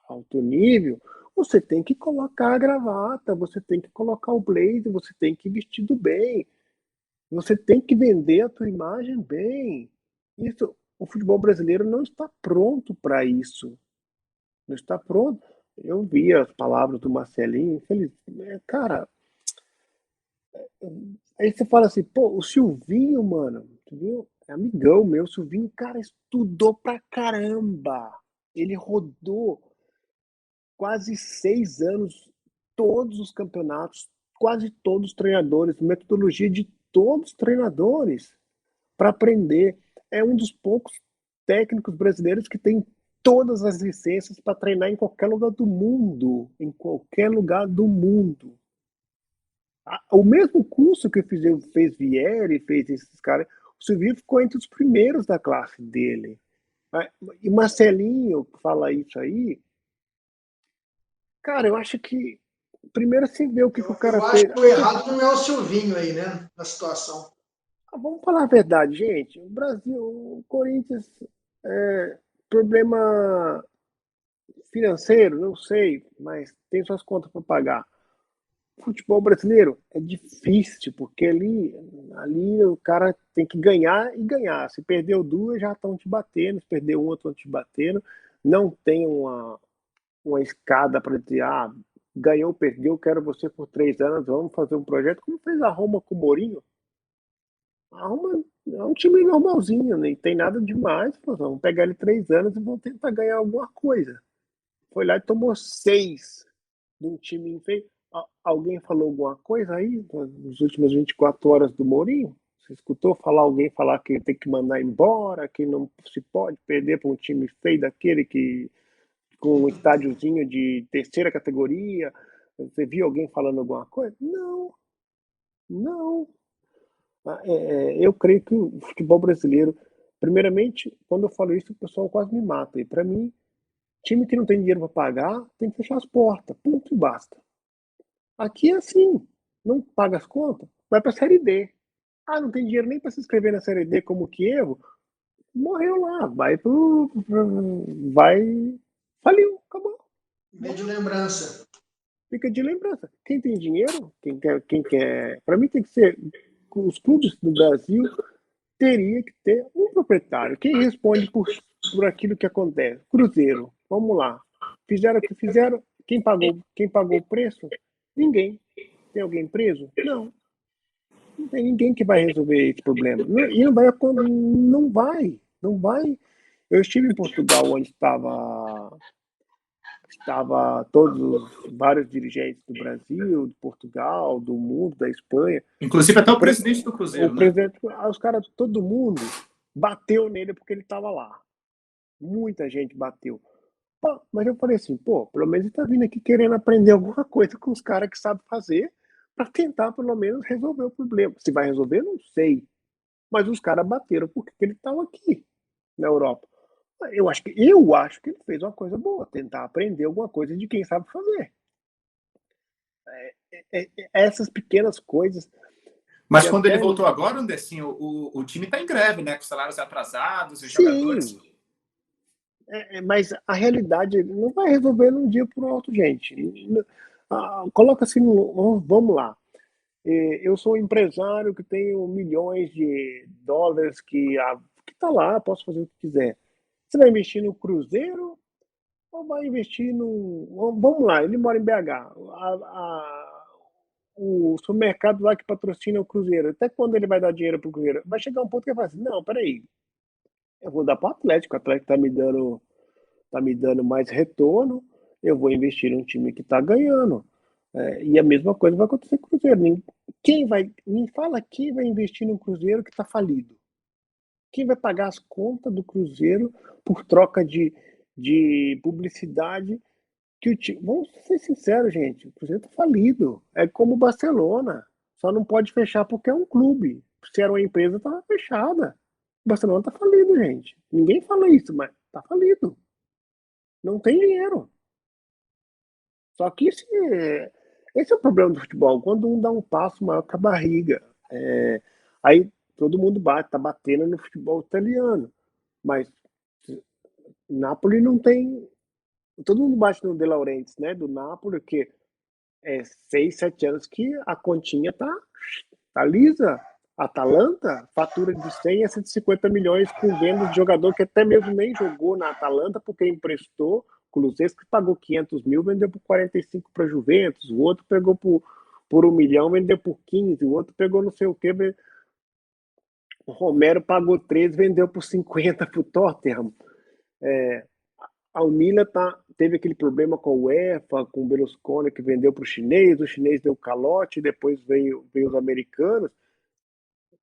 alto nível, você tem que colocar a gravata, você tem que colocar o blazer, você tem que vestir bem, você tem que vender a tua imagem bem. Isso, o futebol brasileiro não está pronto para isso. Não está pronto. Eu vi as palavras do Marcelinho, cara, aí você fala assim, pô, o Silvinho, mano, tu viu? É amigão meu, o Silvinho, cara, estudou pra caramba. Ele rodou quase 6 anos, todos os campeonatos, quase todos os treinadores, metodologia de todos os treinadores para aprender. É um dos poucos técnicos brasileiros que tem todas as licenças para treinar em qualquer lugar do mundo, em qualquer lugar do mundo. O mesmo curso que fez Vieri, fez esses caras, o Silvio ficou entre os primeiros da classe dele. E Marcelinho fala isso aí, cara, eu acho que primeiro você vê o que o cara acho fez. que o errado não é o Silvinho aí, né? Na situação. Vamos falar a verdade, gente. O Brasil, o Corinthians, problema financeiro, não sei, mas tem suas contas para pagar. O futebol brasileiro é difícil, porque ali o cara tem que ganhar e ganhar. Se perdeu duas, já estão te batendo. Se perdeu uma, estão te batendo. Não tem uma escada para dizer, ganhou, perdeu, quero você por 3 anos, vamos fazer um projeto, como fez a Roma com o Mourinho. A Roma é um time normalzinho, nem tem nada demais, vamos pegar ele 3 anos e vamos tentar ganhar alguma coisa. Foi lá e tomou 6 de um time feio. Alguém falou alguma coisa aí nas últimas 24 horas do Mourinho? Você escutou alguém falar que tem que mandar embora, que não se pode perder para um time feio daquele que com um estádiozinho de terceira categoria? Você viu alguém falando alguma coisa? Não, não. Eu creio que o futebol brasileiro, primeiramente, quando eu falo isso, o pessoal quase me mata. E para mim, time que não tem dinheiro para pagar, tem que fechar as portas. Ponto e basta. Aqui é assim, não paga as contas, vai para a Série D. Ah, não tem dinheiro nem para se inscrever na Série D como Kievo. Morreu lá, faliu, acabou. Meio de lembrança. Fica de lembrança. Quem tem dinheiro, quem quer. Para mim tem que ser. Os clubes do Brasil teria que ter um proprietário. Quem responde por aquilo que acontece? Cruzeiro, vamos lá. Fizeram o que fizeram. Quem pagou o preço? Ninguém. Tem alguém preso? Não. Não tem ninguém que vai resolver esse problema. E não vai. Eu estive em Portugal, onde estava todos vários dirigentes do Brasil, de Portugal, do mundo, da Espanha. Inclusive até o presidente do Cruzeiro, o presidente, os caras, todo mundo bateu nele porque ele estava lá. Muita gente bateu. Pô, mas eu falei assim, pelo menos ele está vindo aqui querendo aprender alguma coisa com os caras que sabem fazer para tentar, pelo menos, resolver o problema. Se vai resolver, não sei. Mas os caras bateram porque ele estava aqui, na Europa. Eu acho que ele fez uma coisa boa, tentar aprender alguma coisa de quem sabe fazer. Essas pequenas coisas. Mas quando ele voltou agora, Andercinho, o time está em greve, né? Com salários atrasados, os jogadores. Mas a realidade não vai resolver num dia por outro, gente. Coloca assim, vamos lá. Eu sou um empresário que tenho milhões de dólares que está lá, posso fazer o que quiser. Você vai investir no Cruzeiro ou vai investir no... Vamos lá, ele mora em BH. O supermercado lá que patrocina o Cruzeiro, até quando ele vai dar dinheiro para o Cruzeiro? Vai chegar um ponto que ele vai falar assim, não, peraí, eu vou dar para o Atlético está me dando mais retorno, eu vou investir num time que está ganhando. E a mesma coisa vai acontecer com o Cruzeiro. Me fala quem vai investir no Cruzeiro que está falido. Quem vai pagar as contas do Cruzeiro por troca de publicidade que o time... Vamos ser sinceros, gente. O Cruzeiro está falido. É como o Barcelona. Só não pode fechar porque é um clube. Se era uma empresa, estava fechada. O Barcelona está falido, gente. Ninguém fala isso, mas está falido. Não tem dinheiro. Só que esse é o problema do futebol. Quando um dá um passo maior que a barriga. Aí todo mundo tá batendo no futebol italiano. Mas Napoli não tem... Todo mundo bate no De Laurentiis, né? Do Napoli, que 6, 7 anos que a continha tá lisa. Atalanta fatura de 100 a 150 milhões com venda de jogador que até mesmo nem jogou na Atalanta porque emprestou. Cruzeiro que pagou 500 mil, vendeu por 45 para Juventus, o outro pegou por 1 milhão, vendeu por 15, o outro pegou não sei o que, o Romero pagou 13, vendeu por 50 para o Tottenham. A Milan teve aquele problema com o UEFA, com o Berlusconi que vendeu para o chinês deu calote, depois veio os americanos,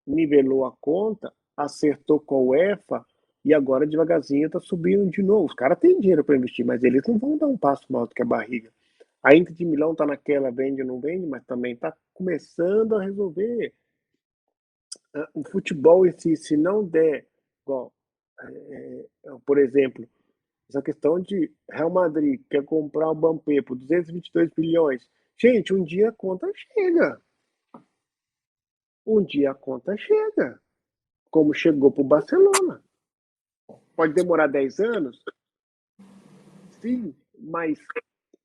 nivelou a conta, acertou com a UEFA, e agora devagarzinho está subindo de novo. Os caras têm dinheiro para investir, mas eles não vão dar um passo maior do que a barriga. A Inter de Milão está naquela, vende ou não vende, mas também está começando a resolver. O futebol em si, se não der, igual, por exemplo, essa questão de Real Madrid quer comprar o Mbappé por 222 bilhões. Gente, um dia a conta chega. Um dia a conta chega. Como chegou para o Barcelona. Pode demorar 10 anos? Sim, mas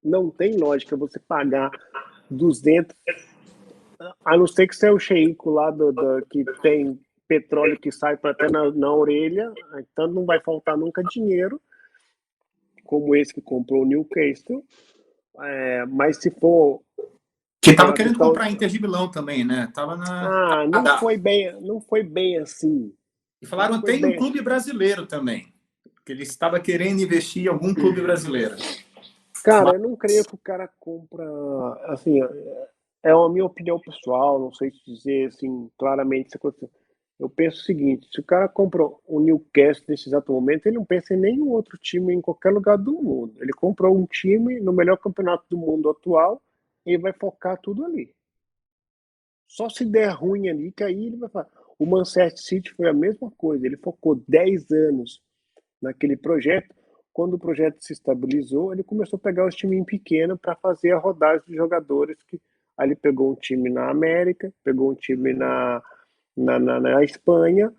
não tem lógica você pagar 200, a não ser que você é o xerico lá que tem petróleo que sai até na orelha, então não vai faltar nunca dinheiro, como esse que comprou o Newcastle, mas se for... Que estava querendo comprar a Inter de Milão também, né? Tava Não foi bem assim. E falaram tem um clube brasileiro também, que ele estava querendo investir em algum clube brasileiro. Cara, eu não creio que o cara compra, assim, é a minha opinião pessoal, não sei te dizer assim claramente se aconteceu. Eu penso o seguinte, se o cara compra o Newcastle nesse exato momento, ele não pensa em nenhum outro time em qualquer lugar do mundo. Ele comprou um time no melhor campeonato do mundo atual e vai focar tudo ali. Só se der ruim ali, que aí ele vai falar. O Manchester City foi a mesma coisa, ele focou 10 anos naquele projeto. Quando o projeto se estabilizou, ele começou a pegar os times pequenos para fazer a rodagem de jogadores. Aí ele pegou um time na América, pegou um time na na Espanha.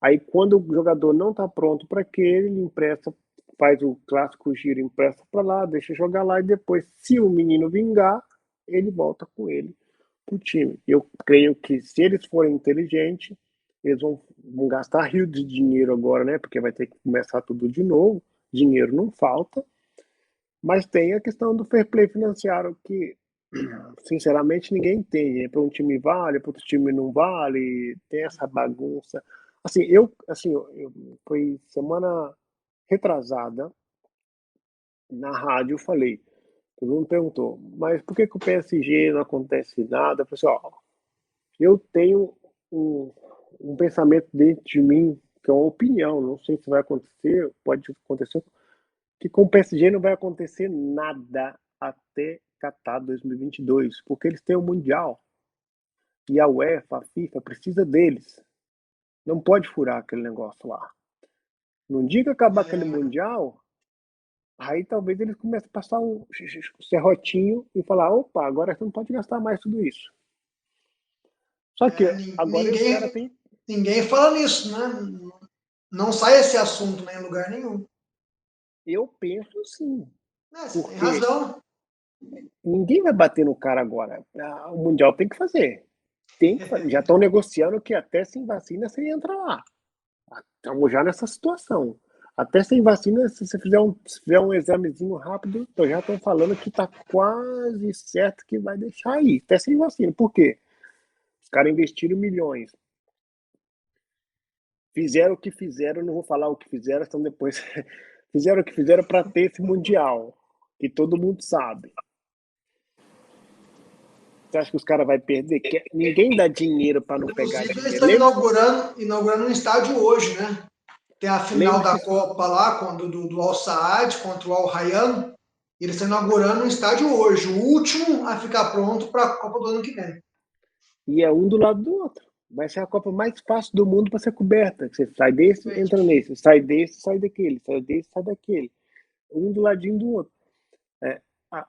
Aí, quando o jogador não está pronto para aquele, ele empresta, faz o clássico giro, empresta para lá, deixa jogar lá, e depois, se o menino vingar, ele volta com ele para o time. Eu creio que, se eles forem inteligentes, eles vão gastar rios de dinheiro agora, né? Porque vai ter que começar tudo de novo. Dinheiro não falta, mas tem a questão do fair play financeiro que, sinceramente, ninguém entende. Para um time vale, para outro time não vale, tem essa bagunça. Foi semana retrasada, na rádio, eu falei, todo mundo perguntou, mas por que o PSG não acontece nada? Eu falei assim, ó, eu tenho um pensamento dentro de mim, que é uma opinião, não sei se vai acontecer, pode acontecer, que com o PSG não vai acontecer nada até Qatar 2022, porque eles têm o Mundial, e a UEFA, a FIFA, precisa deles. Não pode furar aquele negócio lá. No dia que acabar aquele Mundial, aí talvez eles comecem a passar o serrotinho e falar, opa, agora você não pode gastar mais tudo isso. Só que agora esse cara tem... Ninguém fala nisso, né? Não sai esse assunto, né, em lugar nenhum. Eu penso sim. Você tem razão. Ninguém vai bater no cara agora. O Mundial tem que fazer. Já estão negociando que até sem vacina você entra lá. Estamos já nessa situação. Até sem vacina, se você fizer um examezinho rápido, então já estão falando que está quase certo que vai deixar aí. Até sem vacina. Por quê? Os caras investiram milhões. Fizeram o que fizeram, não vou falar o que fizeram, então depois... Fizeram o que fizeram para ter esse Mundial, que todo mundo sabe. Você acha que os caras vão perder? Ninguém dá dinheiro para não pegar dinheiro. Eles estão inaugurando um estádio hoje, né? Tem a final da Copa lá, do Al Saad contra o Al Rayyan. Eles estão inaugurando um estádio hoje, o último a ficar pronto para a Copa do ano que vem. E é um do lado do outro. Vai ser a Copa mais fácil do mundo para ser coberta. Você sai desse, entra nesse. Sai desse, sai daquele. Sai desse, sai daquele. Um do ladinho do outro.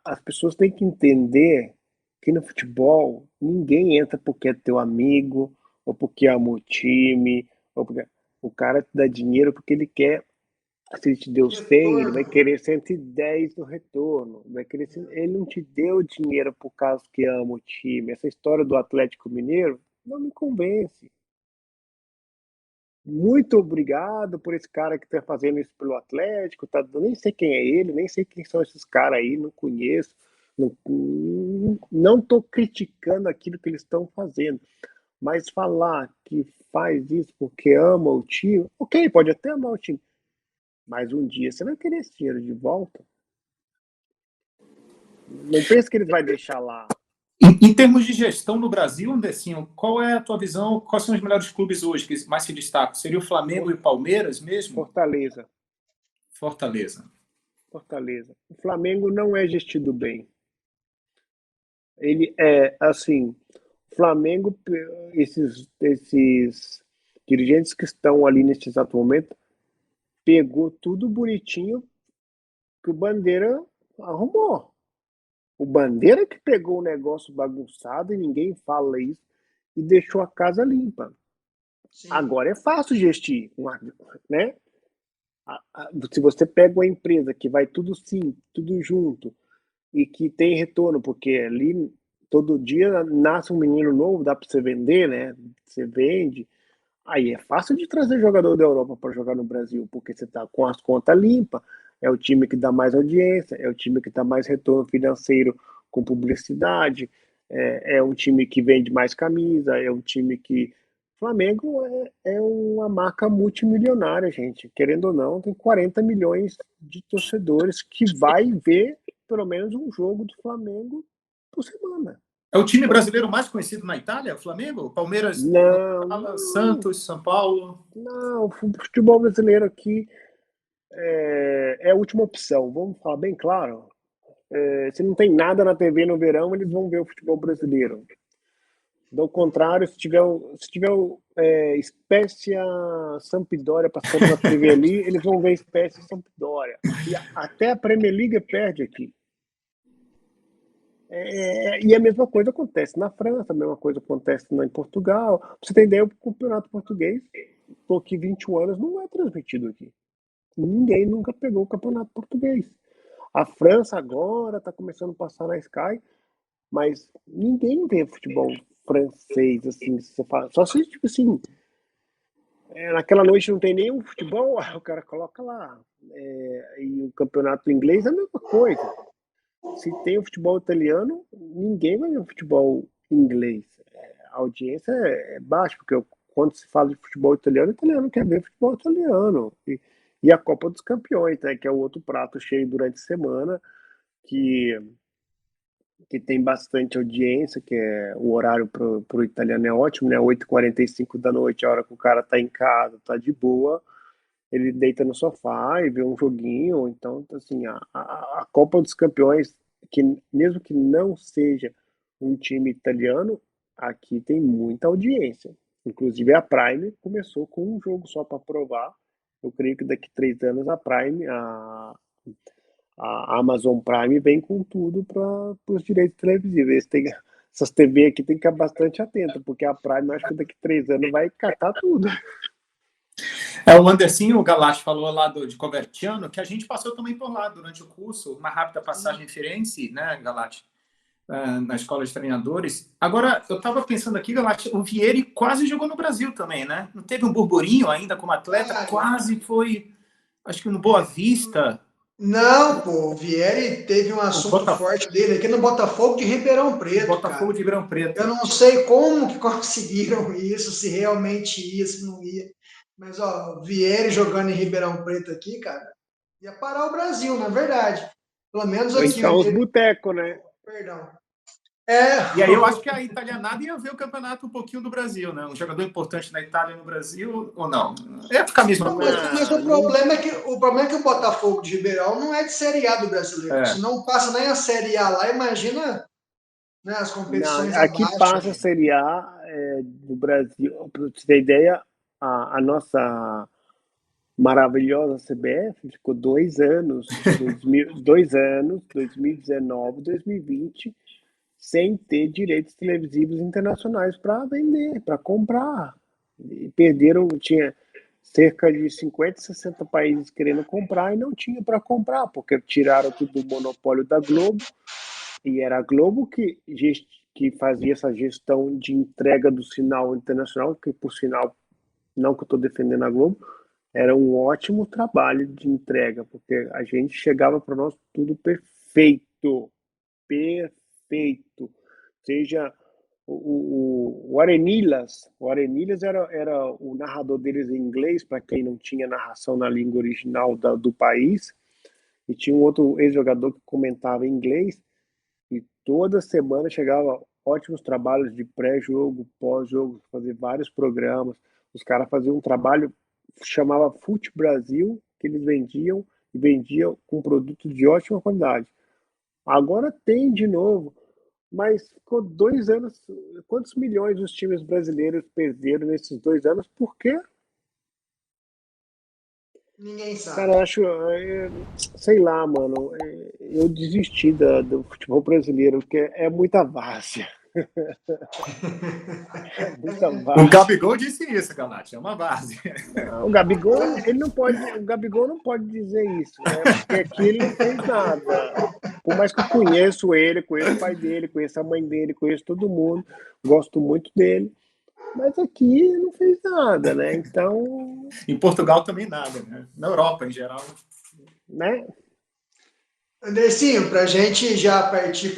As pessoas têm que entender que no futebol ninguém entra porque é teu amigo, ou porque ama o time, ou porque... O cara te dá dinheiro porque ele quer. Se ele te deu 100, ele vai querer 110 no retorno. Ele não te deu dinheiro por causa que ama o time. Essa história do Atlético Mineiro não me convence. Muito obrigado por esse cara que está fazendo isso pelo Atlético. Eu nem sei quem é ele, nem sei quem são esses caras aí, não conheço. Não estou criticando aquilo que eles estão fazendo. Mas falar que faz isso porque ama o time, ok, pode até amar o time. Mas um dia você vai querer esse dinheiro de volta. Não pensa que ele vai deixar lá. Em termos de gestão no Brasil, Andercinho, qual é a tua visão? Quais são os melhores clubes hoje que mais se destacam? Seria o Flamengo e o Palmeiras mesmo? Fortaleza. O Flamengo não é gestido bem. Ele é, assim, Flamengo, esses dirigentes que estão ali neste exato momento, pegou tudo bonitinho que o Bandeira arrumou. O Bandeira que pegou o negócio bagunçado e ninguém fala isso e deixou a casa limpa. Sim. Agora é fácil gestir, né? Se você pega uma empresa que vai tudo sim, tudo junto e que tem retorno, porque ali todo dia nasce um menino novo, dá para você vender, né? Você vende. Aí é fácil de trazer jogador da Europa para jogar no Brasil, porque você está com as contas limpas, é o time que dá mais audiência, é o time que dá mais retorno financeiro com publicidade, é um time que vende mais camisa, é um time que... Flamengo é uma marca multimilionária, gente. Querendo ou não, tem 40 milhões de torcedores que vai ver pelo menos um jogo do Flamengo por semana. É o time brasileiro mais conhecido na Itália, o Flamengo? Palmeiras, não. Santos, São Paulo? Não, o futebol brasileiro aqui é a última opção. Vamos falar bem claro. Se não tem nada na TV no verão, eles vão ver o futebol brasileiro. Do contrário, se tiver Spezia Sampdoria passando na TV ali, eles vão ver Spezia Sampdoria. E até a Premier League perde aqui. E a mesma coisa acontece na França, a mesma coisa acontece em Portugal. Pra você ter ideia, o campeonato português, estou aqui 21 anos, não é transmitido aqui. Ninguém nunca pegou o campeonato português. A França agora está começando a passar na Sky, mas ninguém vê futebol francês, assim, se você fala. Só se, tipo assim, naquela noite não tem nenhum futebol, o cara coloca lá. E o campeonato inglês é a mesma coisa. Se tem o futebol italiano, ninguém vai ver o futebol inglês. A audiência é baixa, porque quando se fala de futebol italiano, o italiano quer ver futebol italiano. E a Copa dos Campeões, né, que é o outro prato cheio durante a semana, que, que tem bastante audiência, que é o horário para o italiano é ótimo, né? 8h45 da noite, a hora que o cara tá em casa, tá de boa, ele deita no sofá e vê um joguinho. Então, assim, a Copa dos Campeões, que mesmo que não seja um time italiano, aqui tem muita audiência. Inclusive a Prime começou com um jogo só para provar. Eu creio que daqui 3 anos a Prime, a Amazon Prime vem com tudo para os direitos televisivos. Essas TV aqui tem que ficar bastante atento, porque a Prime acho que daqui 3 anos vai catar tudo. O Andercinho, o Galate falou lá de Coverciano, que a gente passou também por lá durante o curso, uma rápida passagem em Firenze, né, Galate? Na escola de treinadores. Agora, eu estava pensando aqui, Galate, o Vieri quase jogou no Brasil também, né? Não teve um burburinho ainda como atleta? Quase foi, acho que no Boa Vista. Não, pô, o Vieri teve um assunto forte dele aqui no Botafogo de Ribeirão Preto. Botafogo cara. de Ribeirão Preto. Eu não sei como que conseguiram isso, se realmente ia, se não ia. Mas, ó, o Vieri jogando em Ribeirão Preto aqui, cara, ia parar o Brasil, na verdade. Pelo menos aqui. Então, os botecos, né? Perdão. E aí eu acho que a italianada ia ver o campeonato um pouquinho do Brasil, né? Um jogador importante na Itália e no Brasil, ou não? Ia ficar mesmo. Não, mas o problema é que o Botafogo de Ribeirão não é de Série A do brasileiro. Se não passa nem a Série A lá, imagina, né, as competições aqui abaixo. Passa a Série A do Brasil. Para você ter ideia, a nossa maravilhosa CBF ficou 2 anos, 2019, 2020, sem ter direitos televisivos internacionais para vender, para comprar. E perderam, tinha cerca de 50, 60 países querendo comprar e não tinha para comprar, porque tiraram tudo do monopólio da Globo, e era a Globo que fazia essa gestão de entrega do sinal internacional, que por sinal, não que eu estou defendendo a Globo, era um ótimo trabalho de entrega, porque a gente chegava para nós tudo perfeito, perfeito. Seja o Arenillas era o narrador deles em inglês, para quem não tinha narração na língua original do país, e tinha um outro ex-jogador que comentava em inglês, e toda semana chegava ótimos trabalhos de pré-jogo, pós-jogo, fazer vários programas. Os caras faziam um trabalho, chamava Fute Brasil, que eles vendiam, e vendiam com produto de ótima qualidade. Agora tem de novo, mas ficou 2 anos. Quantos milhões os times brasileiros perderam nesses 2 anos? Por quê? Ninguém sabe. Cara, eu acho, sei lá, mano, eu desisti do futebol brasileiro, porque é muita várzea. É muita várzea. O Gabigol disse isso, Galate, é uma várzea. O Gabigol, o Gabigol não pode dizer isso, né? Porque aqui ele não fez nada. Por mais que eu conheço ele, conheço o pai dele, conheço a mãe dele, conheço todo mundo, gosto muito dele, mas aqui não fez nada, né? Então... Em Portugal também nada, né? Na Europa, em geral. Né? Andercinho, para a gente já partir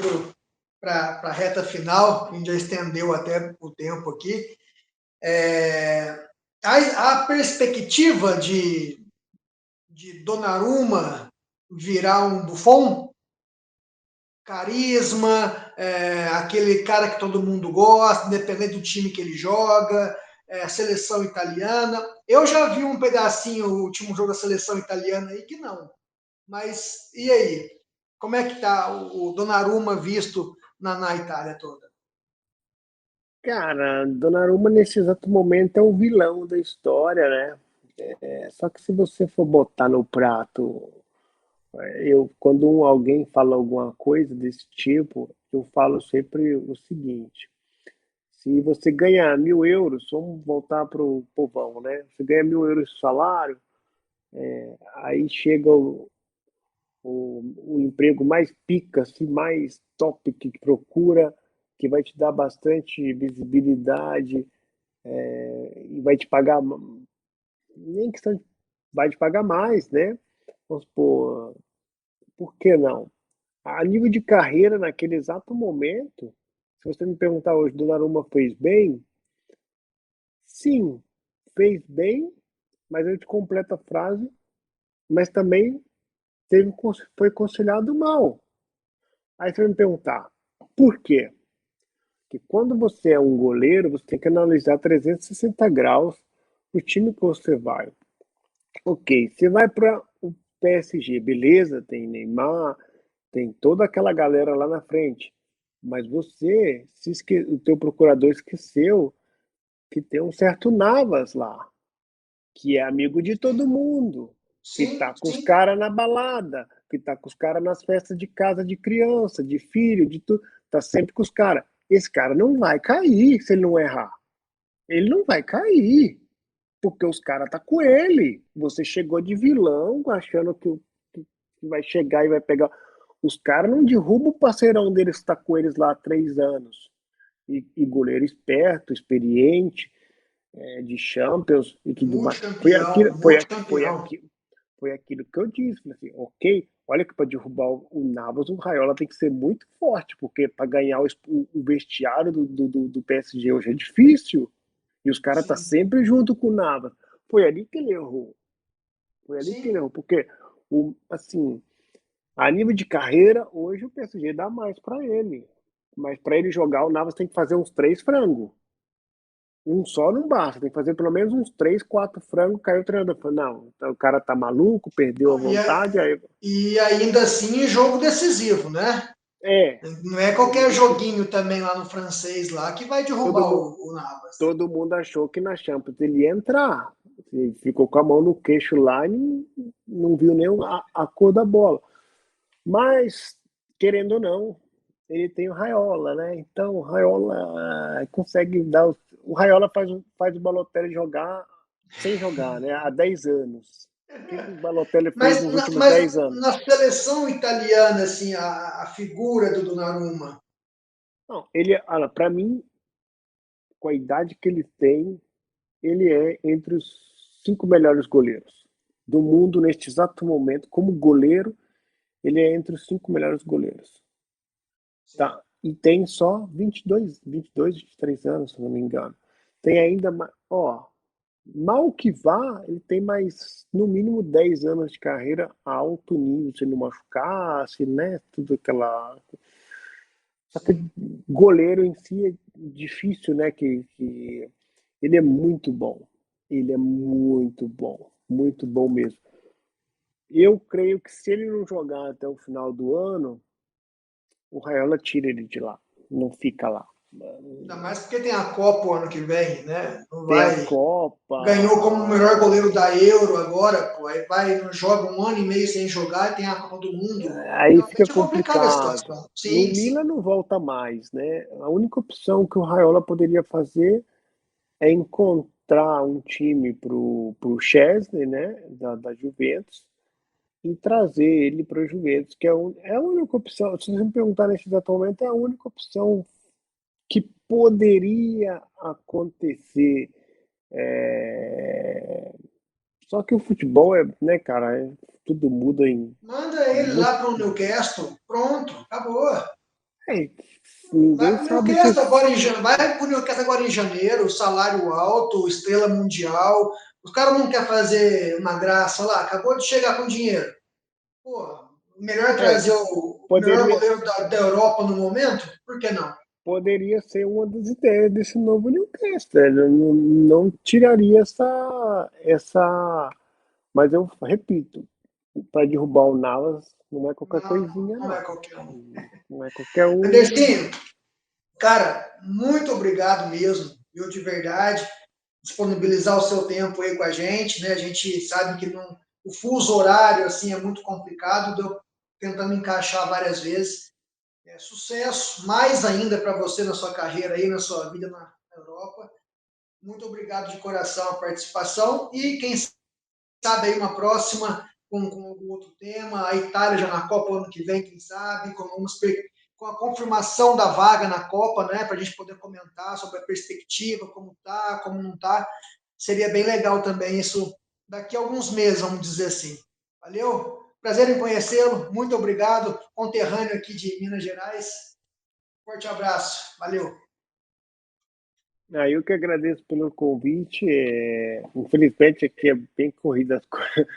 para a reta final, a gente já estendeu até o tempo aqui, a perspectiva de Donnarumma virar um Buffon? Carisma, aquele cara que todo mundo gosta, independente do time que ele joga, a seleção italiana. Eu já vi um pedacinho, o último jogo da seleção italiana aí, que não. Mas e aí? Como é que está o Donnarumma visto na Itália toda? Cara, Donnarumma nesse exato momento é o vilão da história, né? Só que se você for botar no prato Quando alguém fala alguma coisa desse tipo, eu falo sempre o seguinte: se você ganhar 1.000 euros, vamos voltar para o povão, né? Você ganha 1.000 euros de salário, aí chega o emprego mais pica, assim, mais top que procura, que vai te dar bastante visibilidade, e vai te pagar, nem questão de, vai te pagar mais, né? Vamos supor, por que não? A nível de carreira, naquele exato momento, se você me perguntar hoje, Donnarumma fez bem? Sim, fez bem, mas eu te completo a frase, mas também foi considerado mal. Aí você vai me perguntar, por quê? Porque quando você é um goleiro, você tem que analisar 360 graus o time que você vai. Ok, você vai para o PSG, beleza, tem Neymar, tem toda aquela galera lá na frente. Mas o teu procurador esqueceu que tem um certo Navas lá, que é amigo de todo mundo, que Sim, tá com os sim. caras na balada, que tá com os caras nas festas de casa de criança, de filho, de tudo, tá sempre com os caras. Esse cara não vai cair se ele não errar. Ele não vai cair, porque os caras tá com ele. Você chegou de vilão, achando que vai chegar e vai pegar. Os caras não derrubam o parceirão deles que está com eles lá há 3 anos. E goleiro esperto, experiente, de Champions e tudo mais. Multicampeão, multicampeão. Foi aquilo que eu disse. Assim, ok, olha que para derrubar o Navas, o Raiola tem que ser muito forte, porque para ganhar o vestiário do PSG hoje é difícil. E os caras tá Sim, sempre junto com o Navas. Foi ali que ele errou. Foi ali que ele sim. errou. Porque, assim, a nível de carreira, hoje o PSG dá mais para ele. Mas para ele jogar, o Navas tem que fazer uns 3 frangos. Um só não basta, tem que fazer pelo menos uns 3, 4 frangos. Caiu o treinador. Falou, não, então o cara tá maluco, perdeu a Não, vontade. Aí, e ainda assim em jogo decisivo, né? é, Não é jogo qualquer desse. joguinho também lá no francês lá que vai Todo derrubar mundo, o Navas. todo mundo achou que na Champions ele ia entrar. Ele ficou com a mão no queixo lá e não viu nem a cor da bola. Mas, querendo ou não, ele tem o Raiola, né? Então o Raiola consegue dar. O Raiola faz o Balotelli jogar sem jogar, né? Há 10 anos. O que o Balotelli fez Mas, nos últimos mas 10 anos? na seleção italiana, assim, a figura do Donnarumma, Não, para mim, com a idade que ele tem, ele é entre os 5 melhores goleiros do mundo neste exato momento. Como goleiro, ele é entre os 5 melhores goleiros. Tá? E tem só 23 anos, se não me engano. Tem ainda, ó, mal que vá, ele tem mais, no mínimo, 10 anos de carreira a alto nível, se não machucasse, né? Tudo aquela. Só que goleiro em si é difícil, né? Que ele é muito bom. Ele é muito bom mesmo. Eu creio que se ele não jogar até o final do ano, o Raiola tira ele de lá, não fica lá. ainda mais porque tem a Copa o ano que vem, né? Não Tem a vai. Ganhou como o melhor Copa, goleiro da Euro agora, pô. Aí vai, não joga um ano e meio sem jogar e tem a Copa do Mundo. aí fica Realmente é complicada a complicado. situação. No Sim, sim. Milan não volta mais, né? A única opção que o Raiola poderia fazer é encontrar um time pro Chesney, né, da Juventus, e trazer ele para o Juventus, que é a única opção. Se você me perguntar nesse exato momento, é a única opção que poderia acontecer. É, Só que o futebol né, cara, tudo muda em Manda ele muito. lá para o Newcastle. Pronto, acabou. É, Vai ninguém para o sabe se. Newcastle agora vai pro Newcastle agora em janeiro, salário alto, estrela mundial. Os caras não querem fazer uma graça lá, acabou de chegar com dinheiro. Pô, melhor É, trazer o melhor poderia, goleiro da Europa no momento? Por que não? poderia ser uma das ideias desse novo Newcastle. Eu não tiraria essa. Mas eu repito, para derrubar o Navas não é qualquer Não, coisinha, não é não. qualquer um. Não é qualquer um. Andercinho, cara, muito obrigado mesmo, viu, de verdade, disponibilizar o seu tempo aí com a gente, né? A gente sabe que o fuso horário assim é muito complicado, deu tentando encaixar várias vezes. Sucesso, mais ainda para você na sua carreira aí, na sua vida na Europa. Muito obrigado de coração a participação e quem sabe aí uma próxima com algum outro tema. A Itália já na Copa ano que vem, quem sabe, com a confirmação da vaga na Copa, né, para a gente poder comentar sobre a perspectiva, como tá, como não tá. Seria bem legal também isso daqui a alguns meses, vamos dizer assim. Valeu? Prazer em conhecê-lo. Muito obrigado, conterrâneo aqui de Minas Gerais. Forte abraço. Valeu. Eu que agradeço pelo convite. Infelizmente aqui é bem corrida as coisas.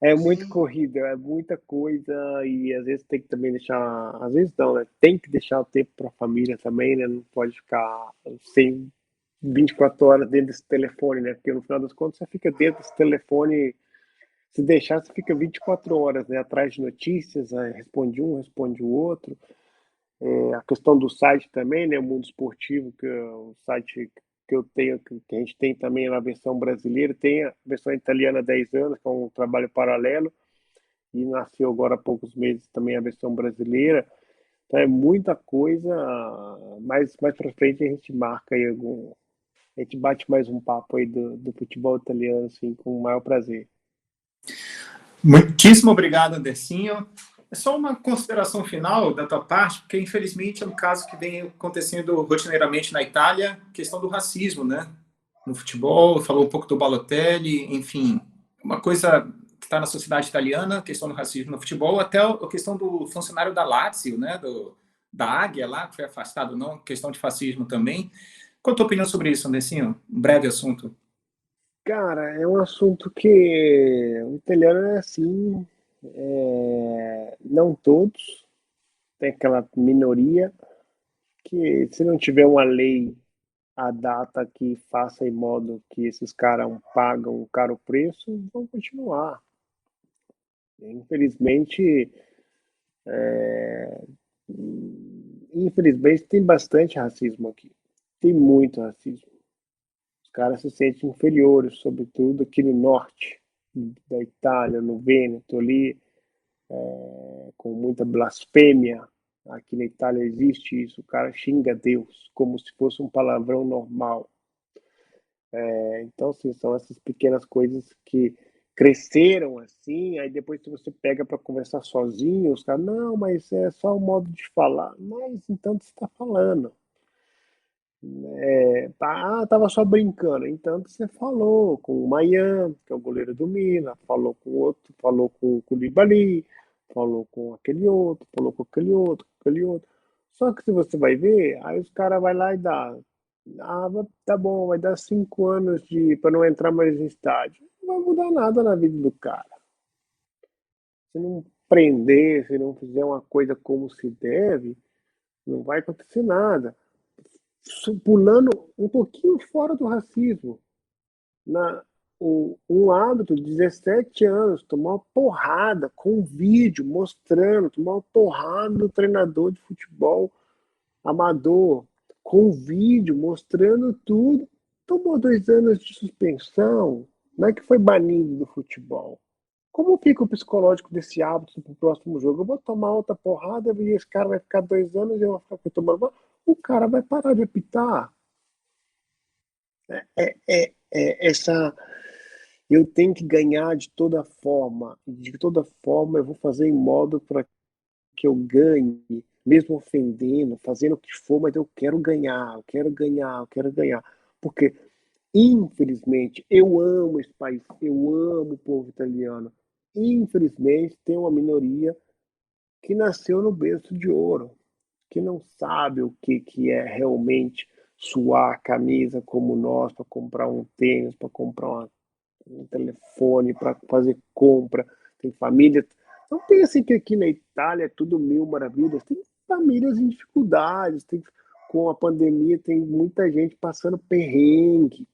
É muito Sim. corrida, é muita coisa e às vezes tem que também deixar, às vezes não, né? Tem que deixar o tempo para a família também, né? Não pode ficar sem 24 horas dentro desse telefone, né? Porque no final das contas você fica dentro desse telefone, se deixar você fica 24 horas, né? Atrás de notícias, responde um, responde o outro. A questão do site também, né? O Mundo Esportivo, que é o site que eu tenho, que a gente tem também na versão brasileira, tem a versão italiana há 10 anos, que é um trabalho paralelo, e nasceu agora há poucos meses também a versão brasileira. Então é muita coisa, mais para frente a gente marca aí a gente bate mais um papo aí do futebol italiano, assim, com o maior prazer. Muitíssimo obrigado, Andercinho. É só uma consideração final da tua parte, porque infelizmente é um caso que vem acontecendo rotineiramente na Itália, questão do racismo, né? No futebol, falou um pouco do Balotelli, enfim, uma coisa que está na sociedade italiana, questão do racismo no futebol, até a questão do funcionário da Lazio, né? Da Águia lá, que foi afastado, não, questão de fascismo também. Qual a tua opinião sobre isso, Andercinho? Um breve assunto. Cara, é um assunto que o italiano é assim, não todos, tem aquela minoria que se não tiver uma lei a data que faça em modo que esses caras pagam um caro preço, vão continuar. Infelizmente, infelizmente tem bastante racismo aqui. Tem muito racismo. Os caras se sentem inferiores, sobretudo aqui no norte da Itália, no Vêneto ali, com muita blasfêmia. Aqui na Itália existe isso, o cara xinga Deus como se fosse um palavrão normal. Então, assim, são essas pequenas coisas que cresceram assim, aí depois se você pega para conversar sozinho, os caras, não, mas é só um modo de falar. Mas então você está falando. Tava só brincando. Então você falou com o Mayan, que é o goleiro do Milan, falou com o outro, falou com o Koulibaly, falou com aquele outro, falou com aquele outro, com aquele outro. Só que se você vai ver, aí os caras vai lá e dá. Tá bom, vai dar 5 anos para não entrar mais no estádio. Não vai mudar nada na vida do cara. Se não prender, se não fizer uma coisa como se deve, não vai acontecer nada. Pulando um pouquinho fora do racismo, um árbitro de 17 anos tomar uma porrada com um vídeo mostrando, tomar uma porrada do treinador de futebol amador, com um vídeo mostrando tudo, tomou 2 anos de suspensão, não é que foi banido do futebol. Como fica o psicológico desse árbitro para o próximo jogo? Eu vou tomar outra porrada e esse cara vai ficar 2 anos e eu vou ficar tomando. O cara vai parar de apitar. Essa. Eu tenho que ganhar de toda forma. De toda forma, eu vou fazer em modo para que eu ganhe, mesmo ofendendo, fazendo o que for, mas eu quero ganhar, eu quero ganhar, eu quero ganhar. Porque, infelizmente, eu amo esse país, eu amo o povo italiano. Infelizmente, tem uma minoria que nasceu no berço de ouro, que não sabe o que é realmente suar a camisa como nós para comprar um tênis, para comprar um telefone, para fazer compra. Tem família. Não tem assim que aqui na Itália é tudo mil maravilhas. Tem famílias em dificuldades. Com a pandemia tem muita gente passando perrengue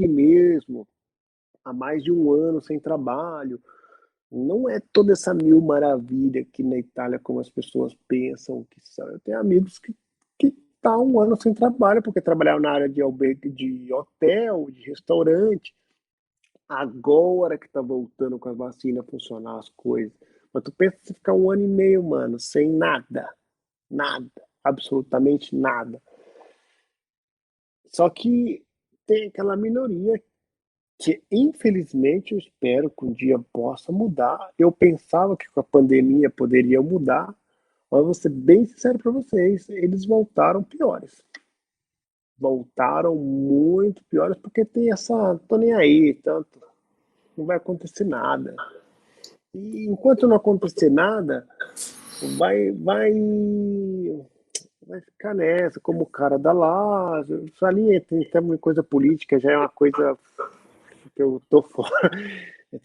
mesmo. Há mais de 1 ano sem trabalho. Não é toda essa mil maravilha aqui na Itália como as pessoas pensam que são. Eu tenho amigos que tá 1 ano sem trabalho porque trabalharam na área de albergue, de hotel, de restaurante. Agora que tá voltando com a vacina a funcionar as coisas. Mas tu pensa em ficar 1 ano e meio, mano, sem nada. Nada. Absolutamente nada. Só que tem aquela minoria que, infelizmente, eu espero que um dia possa mudar. Eu pensava que com a pandemia poderia mudar, mas vou ser bem sincero para vocês, eles voltaram piores. Voltaram muito piores porque tem essa, tô nem aí, tanto, não vai acontecer nada. E enquanto não acontecer nada, vai ficar nessa, como o cara da lá, isso ali tem termos de coisa política, já é uma coisa que eu tô fora,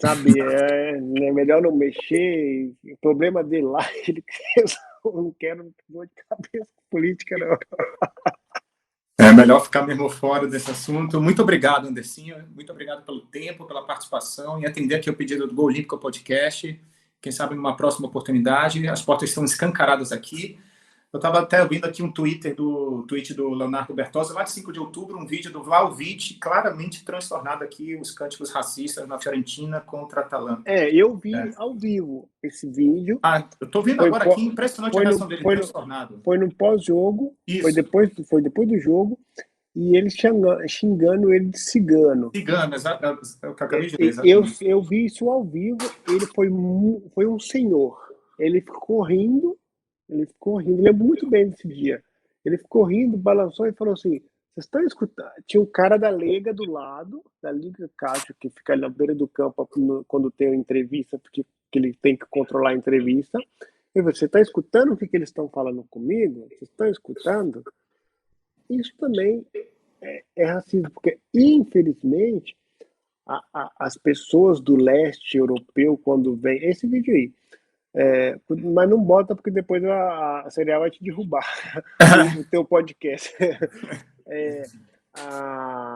sabe? É melhor não mexer. O problema dele lá, ele eu não quero dor de cabeça com política, não. É melhor ficar mesmo fora desse assunto. Muito obrigado, Andercinho. Muito obrigado pelo tempo, pela participação e atender aqui o pedido do Gol Olímpico Podcast. Quem sabe numa próxima oportunidade. As portas estão escancaradas aqui. Eu estava até vendo aqui um tweet do Leonardo Bertozzi, lá de 5 de outubro, um vídeo do Vlahovic claramente transtornado aqui, os cânticos racistas na Fiorentina contra a Atalanta. Eu vi ao vivo esse vídeo. Eu estou vendo agora aqui, impressionante a reação dele, transtornado. Foi no pós-jogo, foi depois do jogo, e ele xingando ele de cigano. Cigano, exato, é o que eu acabei de dizer. Eu vi isso ao vivo, ele foi um senhor. Ele ficou rindo, lembro muito bem desse dia. Ele ficou rindo, balançou e falou assim: vocês estão escutando? Tinha um cara da Lega do lado, da Liga Cássio, que fica ali na beira do campo quando tem uma entrevista, porque ele tem que controlar a entrevista. E você está escutando o que eles estão falando comigo? Vocês estão escutando? Isso também é racismo, porque, infelizmente, as pessoas do leste europeu, quando vem. Esse vídeo aí. Mas não bota, porque depois a Serial vai te derrubar o teu podcast.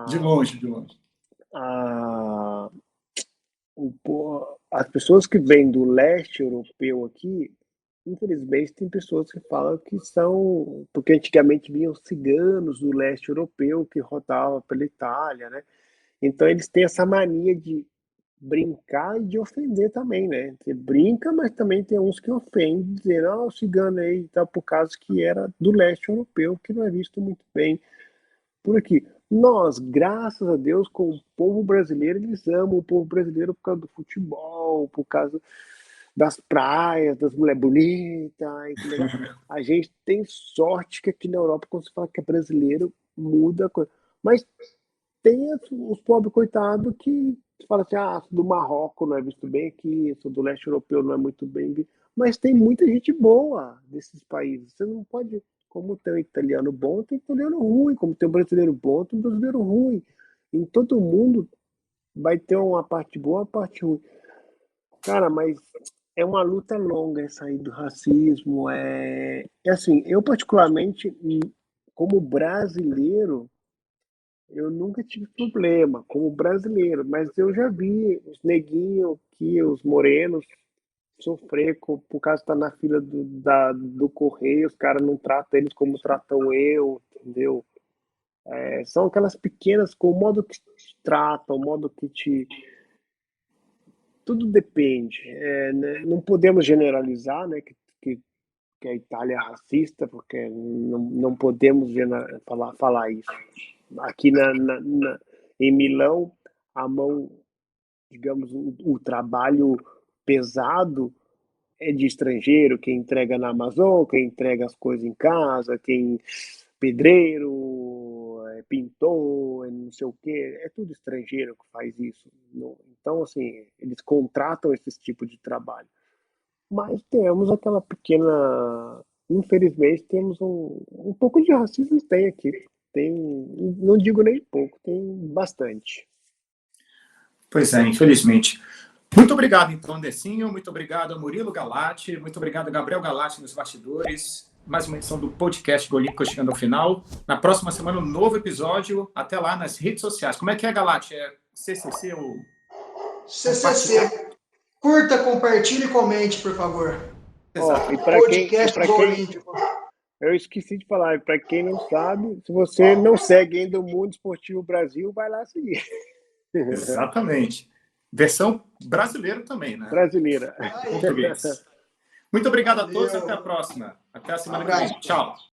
De longe. As pessoas que vêm do leste europeu aqui, infelizmente, tem pessoas que falam que são. Porque antigamente vinham ciganos do leste europeu que rodavam pela Itália, né? Então eles têm essa mania de brincar e de ofender também, né? Você brinca, mas também tem uns que ofendem, dizendo, o cigano aí, tá, por causa que era do leste europeu, que não é visto muito bem por aqui. Nós, graças a Deus, com o povo brasileiro, eles amam o povo brasileiro por causa do futebol, por causa das praias, das mulheres bonitas. A gente tem sorte que aqui na Europa, quando se fala que é brasileiro, muda a coisa. Mas tem os pobres coitados que falam assim, sou do Marrocos, não é visto bem aqui, sou do leste europeu, não é muito bem visto. Mas tem muita gente boa desses países. Você não pode, como tem um italiano bom, tem um italiano ruim, como tem um brasileiro bom, tem um brasileiro ruim. Em todo mundo vai ter uma parte boa, uma parte ruim. Cara, mas é uma luta longa essa aí do racismo. É assim, eu particularmente, como brasileiro, eu nunca tive problema como brasileiro, mas eu já vi os neguinhos aqui, os morenos, sofrer por causa de estar na fila do correio, os caras não tratam eles como tratam eu, entendeu? São aquelas pequenas, com o modo que te tratam, o modo que te... Tudo depende. Né? Não podemos generalizar, né, que a Itália é racista, porque não podemos falar isso. Aqui em Milão, a mão, digamos, o trabalho pesado é de estrangeiro, quem entrega na Amazon, quem entrega as coisas em casa, quem pedreiro, pintor, não sei o quê, é tudo estrangeiro que faz isso. Então, assim, eles contratam esse tipo de trabalho. Mas temos aquela pequena... Infelizmente, temos um pouco de racismo, tem aqui. Tem, não digo nem pouco, tem bastante. Pois é, infelizmente. Muito obrigado, então, Andercinho. Muito obrigado, Murilo Galati. Muito obrigado, Gabriel Galati, nos bastidores. Mais uma edição do podcast Gol Olímpico chegando ao final. Na próxima semana, um novo episódio. Até lá nas redes sociais. Como é que é, Galati? É CCC ou... CCC. Curta, compartilhe e comente, por favor. E para quem... Eu esqueci de falar, para quem não sabe, se você não segue ainda o Mundo Esportivo Brasil, vai lá seguir. Exatamente. Versão brasileira também, né? Brasileira. Português. Muito obrigado a todos. Valeu. Até a próxima. Até a semana que vem. Tchau.